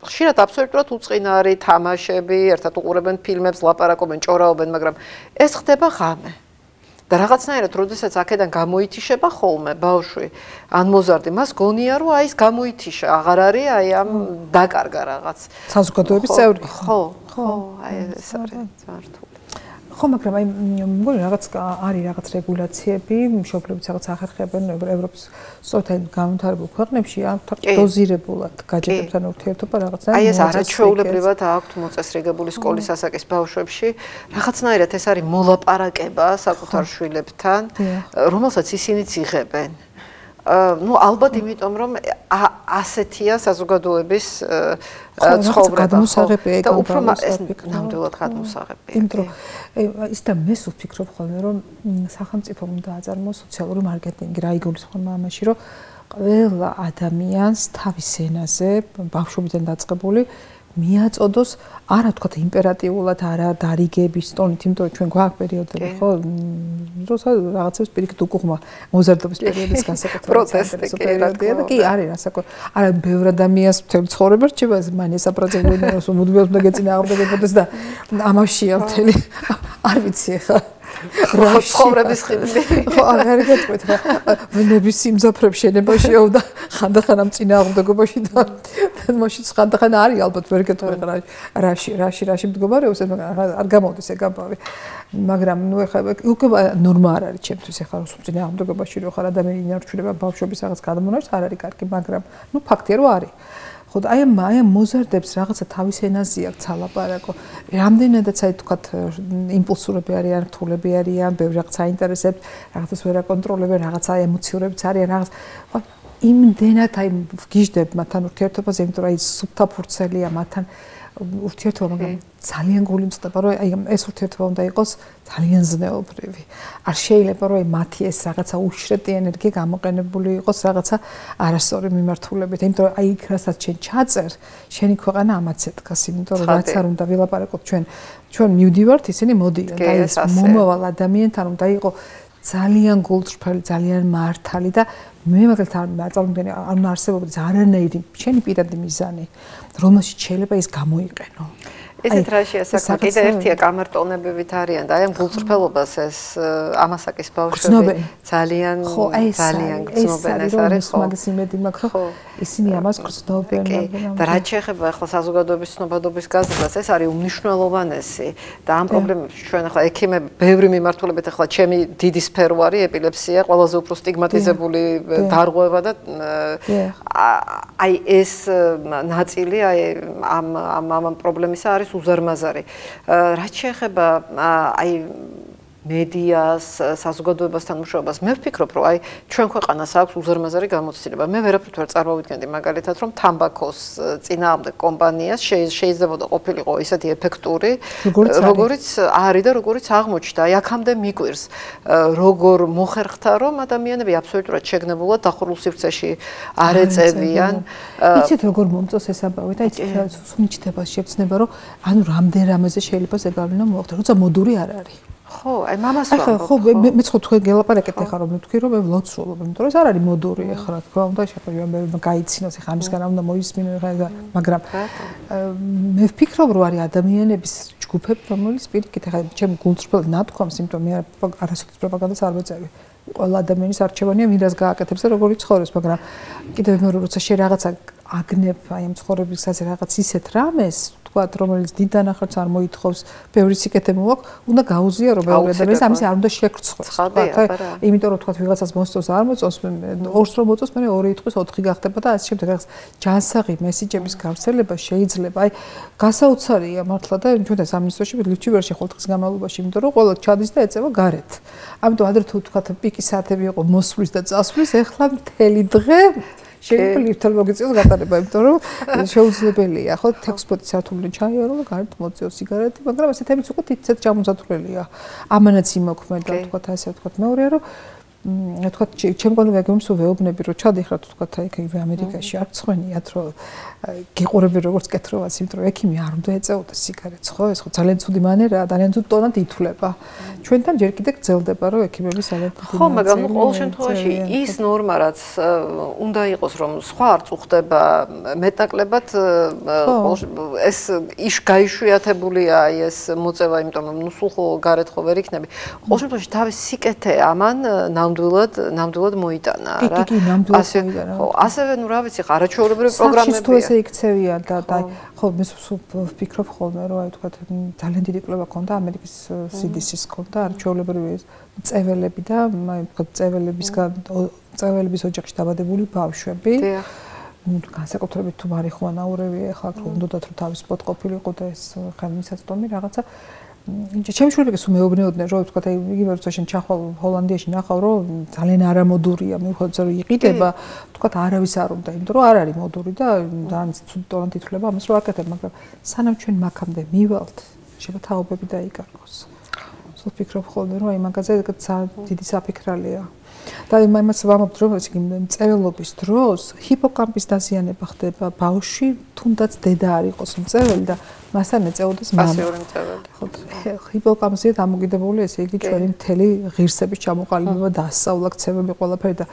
ხშირად აბსოლუტურად უწყინარი თამაშები ერთად უყურებენ ფილმებს ლაპარაკობენ ჭორაობენ მაგრამ ეს ხდება ღამე და რაღაცნაირად როდესაც აქედან გამოითიშება ხოლმე ბავშვი ან მოზარდი მას გონია რომ აი ეს გამოითიშა აღარ არის აი ამ დაკარგა რაღაც საზოგადოების წევრი ხო აი ეს არის ძართული ხო მაგრამ აი მგონი რაღაც არის რაღაც რეგულაციები მშობლებიც რაღაც ახერხებენ ევროპის სწორედ განვითარებულ ქვეყნებში აქვთ დოზირებულად გაჯეტებთან ურთიერთობა რაღაცნაირად აი ეს არაჩვეულებრივად აქვთ მოწესრიგებული სკოლის ასაკის ბავშვებში რაღაცნაირად ეს არის მოლაპარაკება საკუთარ შვილებთან რომელსაც ისინიც იღებენ ну ალბათ იმიტომ რომ ასეთია საზოგადოების ცხოვრება და უფრო ნამდვილად გადმოსაღებია იმიტომ ის და მე სულ ვფიქრობ ხოლმე რომ სახელმწიფომ უნდა აწარმოოს სოციალური მარკეტინგი რა იგულისხმება ამაში რომ ყველა ადამიანს თავის ენაზე ბავშვობიდან დაწყებული მიაწოდოს არა თქვათ იმპერატიულად არა დარიგების ტონით იმიტომ რომ ჩვენ გვაქვს პერიოდები ხო როცა რაღაცებს პირიქით უკუღმა მოზარდობის პერიოდის განსაკუთრებით პერიოდია და კი არის რასაკო არა ბევრ ადამიანს მთელი ცხოვრება რჩება მან ესაბრაძებული ნეროს მუდმივად უნდა გეწინააღმდეგებოდეს და ამაშია მთელი არ ვიცი ხა ცხოვრების ხიბლი ხო არ გეტყვით რა ვნების სიმძაფრებ შენებაშია და ხანდახან ამ წინააღმდეგობაში და მაშინ ხანდახან არის ალბათ ვერ გეტყვი რაში მდგომარეობს არ გამოდის ეგ ამბავი მაგრამ ნუ ეხლა უკვე ნორმა არ არის ჩემთვის ეხლა წინააღმდეგობაში რო ხარ ადამიანი ინარჩუნება ბავშვების რაღაც გადამონაშთს არ არის კარგი მაგრამ ნუ ფაქტია რომ არის ხო და აი მოზარდებს რაღაცა თავის ენაზე აქვს ალაპარაკო. რამდენადაც აი თქვათ იმპულსურები არიან, რთულები არიან, ბევრი რაღაც აინტერესებს, რაღაცას ვერ აკონტროლებენ, რაღაცა ემოციურებიც არიან, რაღაც ხო იმდენად აი გიждებ მათთან ურთიერთობაზე, იმიტომ რომ აი სუფთა ფურცელია მათთან ურთიერთობა, მაგრამ ძალიან გული მწყდება, რომ აი ეს ურთიერთობა უნდა იყოს ძალიან ზნეობრივი. არ შეიძლება რომ აი მათი ეს რაღაცა უშრეტი ენერგია გამოყენებული იყოს რაღაცა არასწორი მიმართულებით, იმიტომ რომ აი იქ რასაც შენ ჩაწერ, შენი ქვეყანა ამაც ეთქას, იმიტომ რომ რაც არ უნდა ვილაპარაკოთ ჩვენ მივდივართ, ისინი მოდიან და ეს მომავალ ადამიანთან უნდა იყოს ძალიან გულწრფელი, ძალიან მართალი და მე მაგალითად არ წარმოვიდგენია არ უნდა არსებობდეს არანაირი შენი პირადი მიზანი, რომელშიც შეიძლება ის გამოიყენო. ესეთ რა შეასაკვა კიდე ერთია კამერტონებივით არიან და აი ამ გულწრფელობას ეს ამასაკის ბავშვები ძალიან გრძნობენ ეს არის ხო მაგას იმედი მაქვს რომ ისინი ამას გრძნობენ და რაც შეეხება ახლა საზოგადოების ცნობადობის გაზრდას ეს არის უმნიშვნელოვანესი და ამ პრობლემებს ჩვენ ახლა ექიმები ბევრი მიმართულებით ახლა ჩემი დიდი სფერო არის ეპილეფსია ყველაზე უფრო სტიგმატიზებული დარღვევა და აი ეს ნაწილი აი ამ პრობლემისა არის უზარმაზარი. რაც შეეხება აი მედიას, საზოგადოებასთან მუშაობას, მე ვფიქრობ, რომ აი ჩვენ ქვეყანას აქვს უზარმაზარი გამოცდილება. მე ვერაფრით ვერ წარმოვიდგენდი მაგალითად, რომ თამბაქოს წინააღმდეგ კომპანიას შეიძლება ყოფილიყო ისეთი ეფექტური, როგორიც არის და როგორიც აღმოჩნდა. აი აქამდე მიგვირს, როგორ მოხერხდა, რომ ადამიანები აბსოლუტურად შეგნებულად დახურულ სივრცეში არ ეწევიან. იცით როგორ მომწონს ეს ამბავი და იცით სუმიჩდება შეგრძნება, რომ ანუ რამდენ რამეზე შეიძლება ზეგავლენა მოახდინო, როცა მოდური არ არის. ხო, აი მამას ვამბობ. ხო, მეც ხო თქვენ გელაპარაკეთ ახლა რომ თქვი რომ მე ვლოცულობ, იმიტომ რომ ეს არ არის მოდური ახლა თქვა უნდა შეფერია მე გაიცინოს ახლა ამისგან არ უნდა მოისმინო ახლა მაგრამ მე ვფიქრობ რომ არის ადამიანების ჯგუფები რომელიც პირიქით ახლა ჩემ გულწრფელ ნათქვამს, იმიტომ მე არასოდეს პროპაგანდას არ ვეწევი. ყველა ადამიანის არჩევანია ვინას გააკეთებს და როგორ იცხოვრებს, მაგრამ კიდევ მეორე როცა შე რაღაცა აგნებ აი ამ ცხოვრებისაზე რაღაც ისეთ რამეს ვთქვათ, რომელიც დიდ ახარც არ მოითხოვს, ბევრი სიკეთე მოაქვს, უნდა გაუზიარო მეორე ადამიანს, ამის არ უნდა შეგრცხვას. იმიტომ რომ ვთქვათ, ვიღაცას მოსწონს, არ მოწონს, ორს რომ მოწონს, მე ორი იტყვის 4 გახდება და ასე შემდეგ. რაღაც ჯანსაღი მესიჯების გავრცელება შეიძლება, აი გასაოცარია მართლა და ჩვენთან სამინისტროში ლიფტში ვერ შეხვალ დღის განმავლობაში, იმიტომ რომ ყველა ჩადის და ეწევა გარეთ. ამიტომ ადრე თუ ვთქვათ, პიკის საათები იყო მოსვლის და წასვლის, ეხლა მთელი დღე შეიძლება ლიფტთან მოგიწევს გატარება, იმიტომ რომ შეუძლებელია, ხო, 16 საათამდე ჩაიარო და გარეთ მოწევს სიგარეტი, მაგრამ ესეთებიც უკვე თითქოს ჩამოსათვლელია. ამანაც იმოქმედა, ვთქვათ, ასე ვთქვათ, მეორეა, რომ ვთქვათ, ჩემ კოლეგებს ვეუბნები, რომ ჩადიხართ, ვთქვათ, აი ამერიკაში არ წვენიათ, რომ გიყურები როგორც კეთროვაც, იმიტომ რომ ექიმი არ უნდა ეწეოდეს სიგარეტს, ხო, ეს ხო ძალიან ცუდი მანერაა, ძალიან ცუდ ტონად ითვლება. ჩვენთან ჯერ კიდევ გრძელდება, რომ ექიმები სადაც ხო, მაგრამ ყოველ შემთხვევაში ის ნორმა, რაც უნდა იყოს, რომ სხვა არ წუხდება მეტნაკლებად, ეს გაიშვიათებულია ეს მოწევა, იმიტომ რომ სულ ხო გარეთ ხო ვერ იქნები. ყოველ შემთხვევაში თავის სიკეთე ამან ნამდვილად მოიტანა რა. კი, ნამდვილად მოიტანა. ხო, ასევე ნუ რა ვიცი, არაჩვეულებრივი პროგრამებია. იქცევიან და ხო მე ვფიქრობ ხოლმე რომ აი თქვათ ძალიან დიდი კვლევა ქონდა ამერიკის CDC-ს ქონდა არჩეულებრივი წეველები და აი თქვათ წეველების ოჯახში დაბადებული ბავშვები. განსაკუთრებით თუ მარიხუანა ურევია ახლა უნდათ რომ თავის პოთ ყოფილიყო და ეს ხელმისაწვდომი რაღაცა ჩემი შვილებს მეუბნეოდნენ რომ ვთქვათ აი იგივე როცა შენ ჩახვალ ჰოლანდიაში ნახავ რომ ძალიან არამოდურია მიუხედავად რომ იყიდება ვთქვათ არავის არ უნდა იმიტომ რომ არ არის მოდური და ძალიან ცუდ ტონად ითვლება ამას რომ აკეთებ მაგრამ სანამ ჩვენ მაგამდე მივალთ შეიძლება თაობები დაიკარგოს სულ ფიქრობ ხოლმე რომ აი მაგაზე დიდი საფიქრალია და იმას ვამბობთ რომ მწეველობის დროს ჰიპოკამპის დაზიანება ხდება ბავშვი თუნდაც დედა არ იყოს მწეველი და მასთან ეწეოდეს მამა პასიური მწეველი ხო ჰიპოკამპზე დამოკიდებული ესე იგი ჩვენი მთელი ღირსების ჩამოყალიბება და ასწავლა ქცევები ყველაფერი და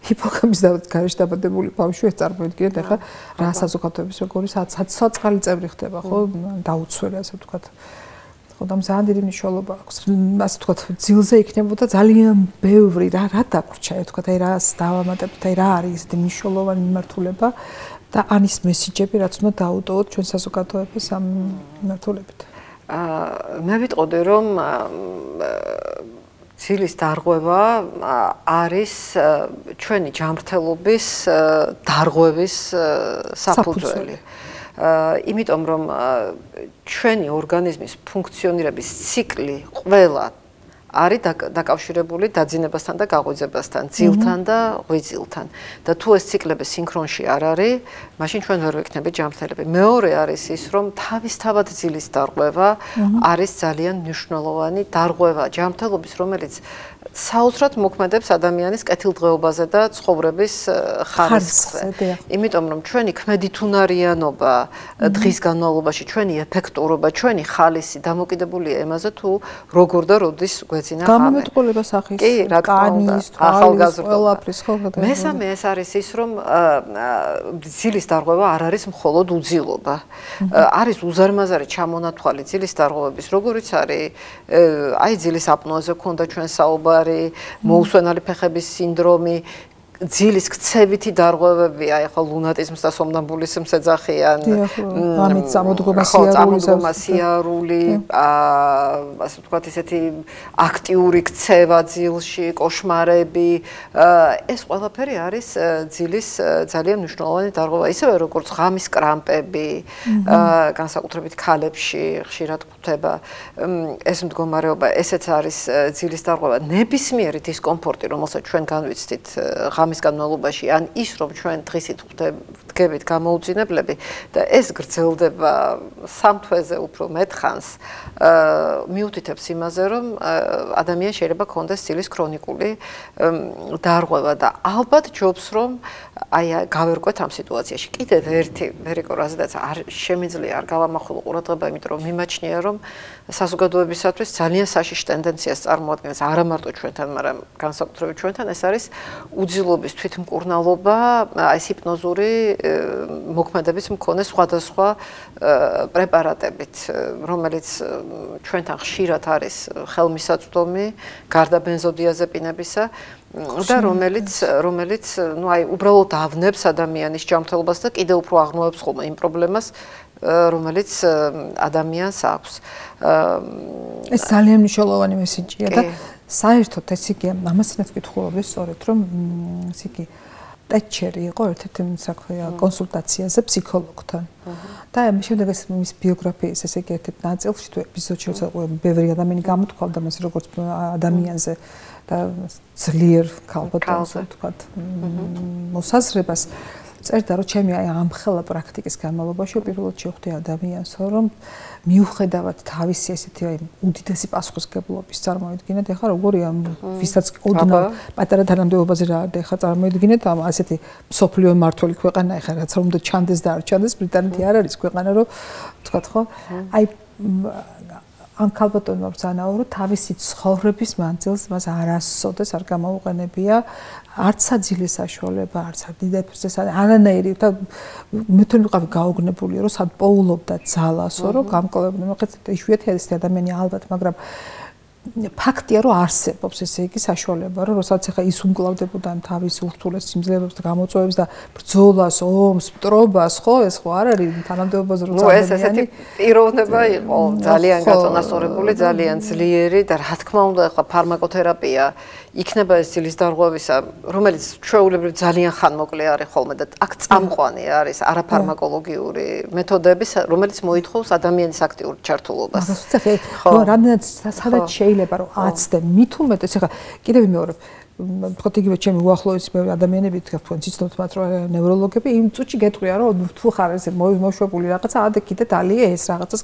ჰიპოკამპის გარშ დაბადებული ბავშვი ეს წარმოიდგინეთ ახლა რა საზოგადოების როგორი საწყალი წევრი ხდება ხო დაუცველი ასე ვთქვათ ხო და ძალიან დიდი მნიშვნელობა აქვს ასე ვთქვათ ძილზე იქნებოდა ძალიან ბევრი რა დაგვრჩა ვთქვათ აი რას დავამატებთ აი რა არის ესეთი მნიშვნელოვანი მიმართულება და ანის მესიჯები რაც უნდა დაუტოვოთ ჩვენ საზოგადოებას ამ მიმართულებით მე ვიტყოდი რომ ძილის დარღვევა არის ჩვენი ჯანმრთელობის დარღვევის საფუძველი. იმიტომ რომ ჩვენი ორგანიზმის ფუნქციონირების ციკლი ყველა არის დაკავშირებული დაძინებასთან და გაღვიძებასთან, ძილთან და ღვიძლთან. და თუ ეს ციკლები სინქრონში არ არის, მაშინ ჩვენ ვერ ვიქნებით ჯანმრთელები. მეორე არის ის, რომ თავისთავად ძილის დარღვევა არის ძალიან მნიშვნელოვანი დარღვევა ჯანმრთელობის, რომელიც საოცრად მოქმედებს ადამიანის კეთილდღეობაზე და ცხოვრების ხარისხზე. იმიტომ რომ ჩვენი ქმედითუნარიანობა დღის განმავლობაში, ჩვენი ეფექტურობა, ჩვენი ხალისი დამოკიდებულია იმაზე, თუ როგორ და როდის გვეძინა ღამე. გამომეტყველება სახის, კანის, ახალგაზრდობის. მესამე ეს არის ის, რომ ძილის დარღვევა არ არის მხოლოდ უძილობა. არის უზარმაზარი ჩამონათვალი ძილის დარღვევების, როგორიც არის აი ძილის აპნოაზე ქონდა ჩვენ საუბარი, მოუსვენარი ფეხების სინდრომი, ძილის ქცევითი დარღვევები, აი ახლა ლუნატიზმს და სომნამბულიზმს ეძახიან. ამით წამოდგომა სიარული, ასე ვთქვათ, ესეთი აქტიური ქცევა ძილში, კოშმარები, ეს ყველაფერი არის ძილის ძალიან მნიშვნელოვანი დარღვევა, ისევე როგორც ღამის კრამპები, განსაკუთრებით ქალებში ხშირად გვხვდება ეს მდგომარეობა, ესეც არის ძილის დარღვევა. ნებისმიერი დისკომფორტი, რომელსაც ჩვენ განვიცდით ღამის განმავლობაში, ან ის, რომ ჩვენ დღისით ვდგებით გამოუძინებლები და ეს გრძელდება 3 თვეზე უფრო მეტხანს, მიუთითებს იმაზე, რომ ადამიანს შეიძლება ქონდეს ძილის ქრონიკული დარღვევა და ალბათ ჯობს, რომ აი გავერკვეთ ამ სიტუაციაში. კიდევ ერთი ვერიკო რაზედაც არ შემიძლია არ გავამახვილო ყურადღება, იმიტომ რომ მიმაჩნია, რომ საზოგადოებისათვის ძალიან საშიში ტენდენციას წარმოადგენს არა მარტო ჩვენთან, მაგრამ განსაკუთრებით ჩვენთან, ეს არის უძილობის თვითმკურნალობა, აი ჰიპნოზური მოქმედების მქონე სხვადასხვა პრეპარატებით, რომელიც ჩვენთან ხშირად არის ხელმისაწვდომი, გარდა ბენზოდიაზეპინებისა და რომელიც ნუ აი უბრალოდ ავნებს ადამიანის ჯანმრთელობას და კიდევ უფრო აღრმავებს ხოლმე იმ პრობლემას, რომელიც ადამიანს აქვს. ეს ძალიან მნიშვნელოვანი მესიჯია და საერთოდ ეს იგი ამასაც ვკითხულობდი სწორედ რომ ეს იგი ტეჩერი იყო ერთ-ერთი საქმეა კონსულტაციაზე ფსიქოლოგთან. და შემდეგ ეს მის ბიოგრაფიის ესე იგი ერთ-ერთ ნაწილში თუ ეპიზოდში როცა ბევრი ადამიანი გამოთქვამდა მას როგორც ადამიანზე და ძლიერ ქალბატონს ვთქვათ მოსაზრებას წერდა რომ ჩემი აი ამ ხელა პრაქტიკის განმავლობაში პირველად შევხვდი ადამიანს რომ მიუხედავად თავისი ესეთი აი უდიდესი პასუხისგებლობის წარმოედგინეთ ეხლა როგორი ამ ვისაც ოდნავ პატარა თანამდებობაზე რა ეხლა წარმოედგინეთ ამ ასეთი მსოფლიო მმართველი ქვეყანა ეხლა რაც რომ უნდა ჩანდეს და არ ჩანდეს ბრიტანეთი არ არის ქვეყანა რომ ვთქვათ ხო აი ამ ქალბატონმა ბრძანაურო თავისი ცხოვრების მანძილს მას არასოდეს არ გამოუყენებია არც საძილის საშუალება არც დიდებსეს არანაირი და მეთქი ვიყავი გაოგნებული რომ სად პოულობდა ძალასო რომ გამკლავდნენ მოხეთ იშვიათი ადამიანი ალბათ მაგრამ ფაქტია რომ არსებობს ესე იგი საშუალება რომ როცა ხა ის უმკლავდებოდა ამ თავის ურთულეს სიმძლევრებს და გამოწვევებს და ბრძოლას ომს მტრობას ხო ეს ხო არ არის თანამდებობაზე რომ ეს ესეთი პიროვნება იყო ძალიან გაწონასწორებული ძალიან ძლიერი და რა თქმა უნდა ხა ფარმაკოთერაპია იქნება ეს ძილის დარღვევისა რომელიც ჩვეულებრივ ძალიან ხანმოკლე არის ხოლმე და აქ წამყვანი არის არაფარმაკოლოგიური მეთოდები რომელიც მოითხოვს ადამიანის აქტიურ ჩართულობას ხო რამდენად სადაც შეიძლება რომ აცდე მით უმეტეს ეხლა კიდევ მეორე ვთქვათ იგივე ჩემი უახლოესი ადამიანები თქვენ ციცნობთ მათ რომ ნევროლოგები იმ წუთში გეტყვია რომ თუ ხარ ესე მოშვებული რაღაცა ადე კიდე დალია ეს რაღაცას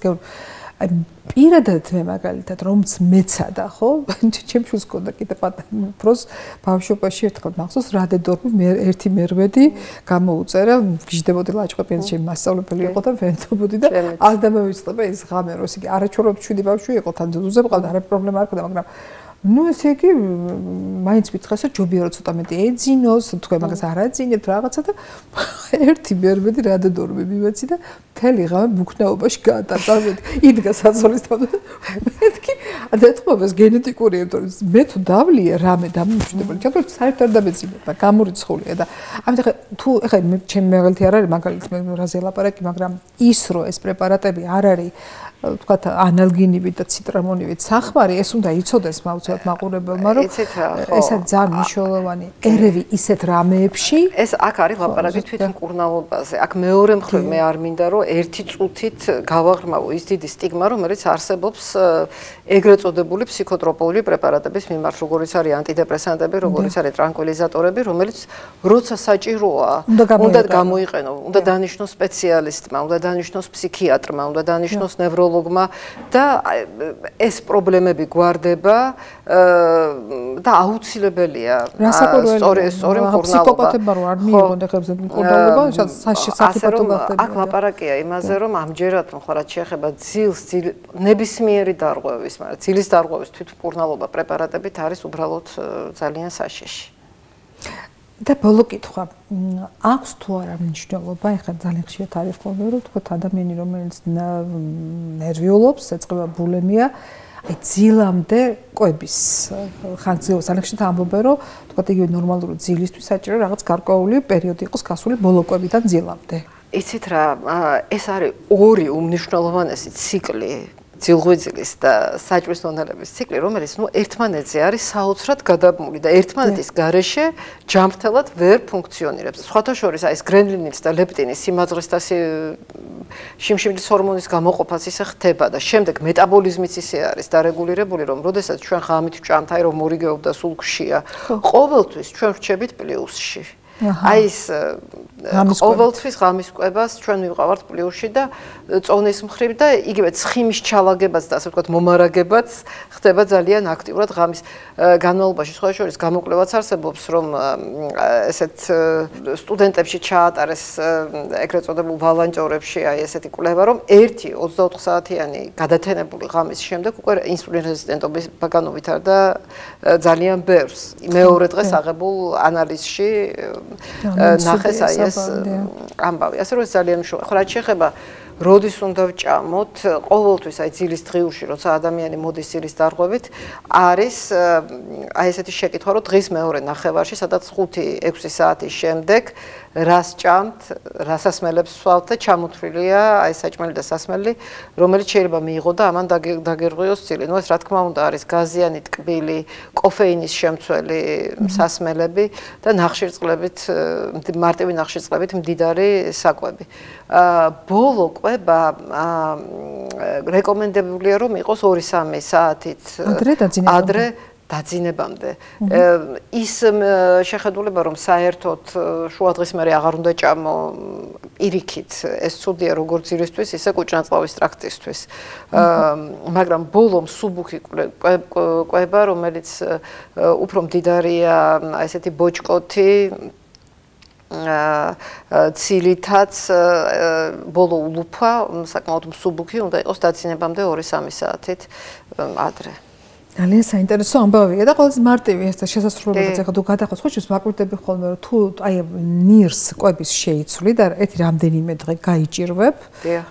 აი პირადად მე მაგალითად რომც მეცადა ხო ჩემ შულს გქონდა კიდე პროს ბავშვობაში ერთხელ მახსოვს რადედორმი ერთი მერვედი გამოუწერა გიждდებოდი ლაჭყოპიანს ჩემი მასწავლებელი იყო და ვენთობოდი და აღდება ვიცხება ეს ღამე რომ ისე არაჩვეულებრივ შვიდი ბავშვი იყო თან ძუძე მყავდა არა პრობლემა არ ქონდა მაგრამ ну ესე იგი მაინც მითხეს რომ ჯობია რომ ცოტა მეტი ეძინოს თქვენ მაგას არ აძინებთ რაღაცა და ერთი მერვედი რადედორმი მივეცი და მთელი ღამე ბუქნაობაში გაატარდა იდგა საწოლის თავზე მეთქი ეთყობს გენეტიკური ერთობის მე თუ დავლია რამე დამიმშვიდებელი ჩათვალე საერთოდ არ დამეცინება გამორიცხულია და ამით თუ ეხლა ჩემი მაგალითი არ არის მაგალითს მე რაზე ლაპარაკი მაგრამ ის რომ ეს პრეპარატები არ არის ვთქვათ, ანალგინივით და ციტრამონივით სახმარი, ეს უნდა იცოდეს მაუცილებლად მაყურებელმა, რომ ეს არის ძალიან მნიშვნელოვანი ერევი ისეთ რამეებში. ეს აქ არის ლაპარაკი თვითონ მკურნალობაზე. აქ მეორე მხრივ მე არ მინდა, რომ ერთი წუთით გავაღრმავო ის დიდი სტიგმა, რომელიც არსებობს ეგრეთ წოდებული ფსიქოტროპული პრეპარატების მიმართ, როგორიც არის ანტიდეპრესანტები, როგორიც არის ტრანკვილიზატორები, რომელიც როცა საჭიროა, უნდა გამოიყენო, უნდა დანიშნოს სპეციალისტმა, უნდა დანიშნოს ფსიქიატრმა, უნდა დანიშნოს ნევროლოგმა და ეს პრობლემები გვარდება და აუცილებელია სწორი მკურნალობა. ფსიქოპათებმა რო არ მიიღონ ხებზე მკურნალობა, სასაფათო გახდება. აქ ლაპარაკია იმაზე, რომ ამჯერად მხოლოდ შეეხება ძილს, ნებისმიერი დარღვევის, მაგრამ ძილის დარღვევის თვითმკურნალობა პრეპარატებით არის უბრალოდ ძალიან საშიში. და ბოლო კითხვა, აქვს თუ არა მნიშვნელობა, ეხლა ძალიან ხშირად არის ხოლმე, რომ თქო ადამიანი, რომელიც ნერვიულობს, ეწყება ბულიმია, აი ძილამდე კვების ხანგრძლივობა ძალიან ხშირად ამბობენ, რომ თქო იგივე ნორმალური ძილისთვის საჭირო რაღაც გარკვეული პერიოდი იყოს გასული ბოლო კვებიდან ძილამდე. იცით რა, ეს არის ორი უმნიშვნელოვანესი ციკლი ძილღვიძილის და საჭმლის მონელების ციკლი, რომელიც ერთმანეთზე არის საოცრად გადაბმული და ერთმანეთის გარეშე ჯანმრთელად ვერ ფუნქციონირებს. სხვათა შორის ეს გრელინინის და ლეპტინის სიმაძღრის და შიმშიმის ჰორმონის გამოყოფაც ისე ხდება და შემდეგ მეტაბოლიზმიც ისე არის დარეგულირებული, რომ როდესაც ჩვენ ღამით ვჭამთ, აი რომ მორიგეობ და სულ გშია, ყოველთვის ჩვენ ვრჩებით პლუსში. აი ეს ყოველთვის ღამის კვებას ჩვენ მივყავართ პლუსში და წონის მხრივ და იგივე ცხიმის ჩალაგებაც და ასე ვთქვათ მომარაგებაც ხდება ძალიან აქტიურად ღამის განმავლობაში. სხვა შორის გამოკვლევაც არსებობს, რომ ესეთ სტუდენტებში ჩაატარეს ეგრეთ წოდებულ ვალანტიორებში აი ესეთი კვლევა, რომ 1-24 საათიანი გადათენებული ღამის შემდეგ უკვე ინსულინ რეზისტენტობის განუვითარდა ძალიან ბევრს. მეორე დღეს აღებულ ანალიზში ნახეს აი ეს ამბავი. ასე რომ ძალიან მნიშვნელოვანია. ხო, რაც შეეხება როდის უნდა ვჭამოთ, ყოველთვის აი ძილის დღიურში, როცა ადამიანი მოდის ძილის დარღვევით, არის აი ესეთი შეკითხვა, რომ დღის მეორე ნახევარში, სადაც 5-6 საათის შემდეგ რას ჭამთ, რა სასმელებს ვსვავთ და ჩამოთვლილია აი საჭმელი და სასმელი, რომელიც შეიძლება მიიღო და ამან დაგერღვიოს ძილი. ნუ ეს რა თქმა უნდა არის გაზიანი, ტკბილი, კოფეინის შემცველი სასმელები და ნახშირწყლებით, მარტივი ნახშირწყლებით მდიდარი საკვები. ბოლო კვება რეკომენდებულია, რომ იყოს 2-3 საათით ადრე დაძინებამდე. ის შეხედულება, რომ საერთოდ შუადღის მერე აღარ უნდა ჭამო პირიქით, ეს ცუდია როგორც ძილისთვის, ისე კუჭნაწლავის ტრაქტისთვის. მაგრამ ბოლო მსუბუქი კვება, რომელიც უფრო მდიდარია ესეთი ბოჭკოთი ცილითაც ბოლო ულუფა საკმაოდ მსუბუქი უნდა იყოს დაძინებამდე 2-3 საათით ადრე. ძალიან საინტერესო ამბავია და ყველაზე მარტივი ეს და შესაძლებლობაც ახლა თუ გადახოს ხო შეიძლება მაკვირდები ხოლმე რომ თუ აი ნირს კვების შეიცვლი და ერთი რამდენიმე დღე გაიჭირვებ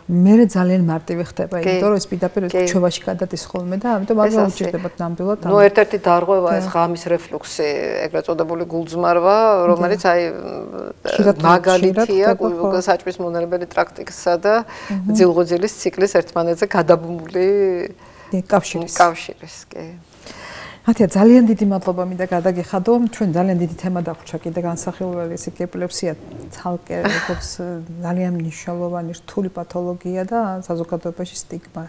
მე ძალიან მარტივი ხდება იმიტომ რომ ეს პირდაპირ ჩოვაში გადადის ხოლმე და ამიტომ არ მოუჭირდებათ ნამდვილად ნუ ერთ-ერთი დარღვევა ეს ღამის რეფლუქსი ეგრეთ წოდებული გულძმარვა რომელიც აი მაგალითია საჭმლის მონელებელი ტრაქტისა და ძილღვიძილის ციკლის ერთმანეთზე გადაბმული კავშირის, კი. ათია ძალიან დიდი მადლობა მინდა გადაგიხადო. ჩვენ ძალიან დიდი თემა დაგვჭა კიდე განსახილველი ეს ეპილეფსია ცალკე როგორც ძალიან მნიშვნელოვანი რთული პათოლოგია და საზოგადოებაში სტიგმა.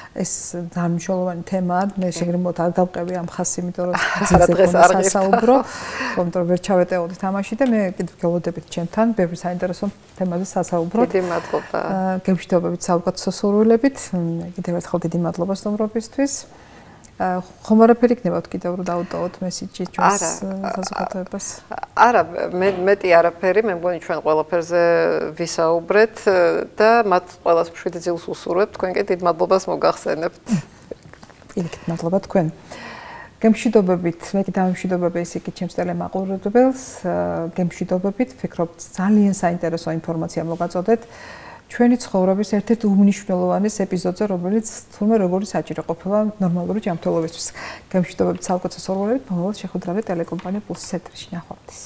ეს ძალიან მნიშვნელოვანი თემაა. მე შეგრემოთ არ დავყევი ამ ხასს, იმიტომ რომ სასაუბრო, იმიტომ ვერ ჩავეტეოდი თამაში და მე კიდევ გელოდებით ჩემთან ბევრი საინტერესო თემაზე სასაუბრო. დიდი მადლობა. გემშვიდობებით საუკეთესო სურვილებით. კიდევ ერთხელ დიდი მადლობა სტუმრობისთვის. ხომ არაფერი იქნება კიდევ რომ დავუტოვოთ მესიჯი ჩვენს საზოგადოებას? არა, მეტი არაფერი, მე მგონი ჩვენ ყველაფერზე ვისაუბრეთ და მათ ყველას მშვიდი ძილს უსურვებთ, თქვენ კი დიდ მადლობას მოგახსენებთ. პირიქით მადლობა თქვენ. გემშვიდობებით, მე კი დამშვიდობები ისე კი ჩემს ტელემაყურებელს, გემშვიდობებით, ვფიქრობ ძალიან საინტერესო ინფორმაცია მოგაწოდეთ. ჩვენი ცხოვრების ერთ-ერთ უმნიშვნელოვანეს ეპიზოდზე, რომელიც თურმე როგორი საჭირო ყოფილა ნორმალური ჯანმრთელობისთვის. გემშვიდობებით საუკეთესო სურვილებით, მომავალ შეხვედრაზე ტელეკომპანია პულსის ეთერში ნახვამდის.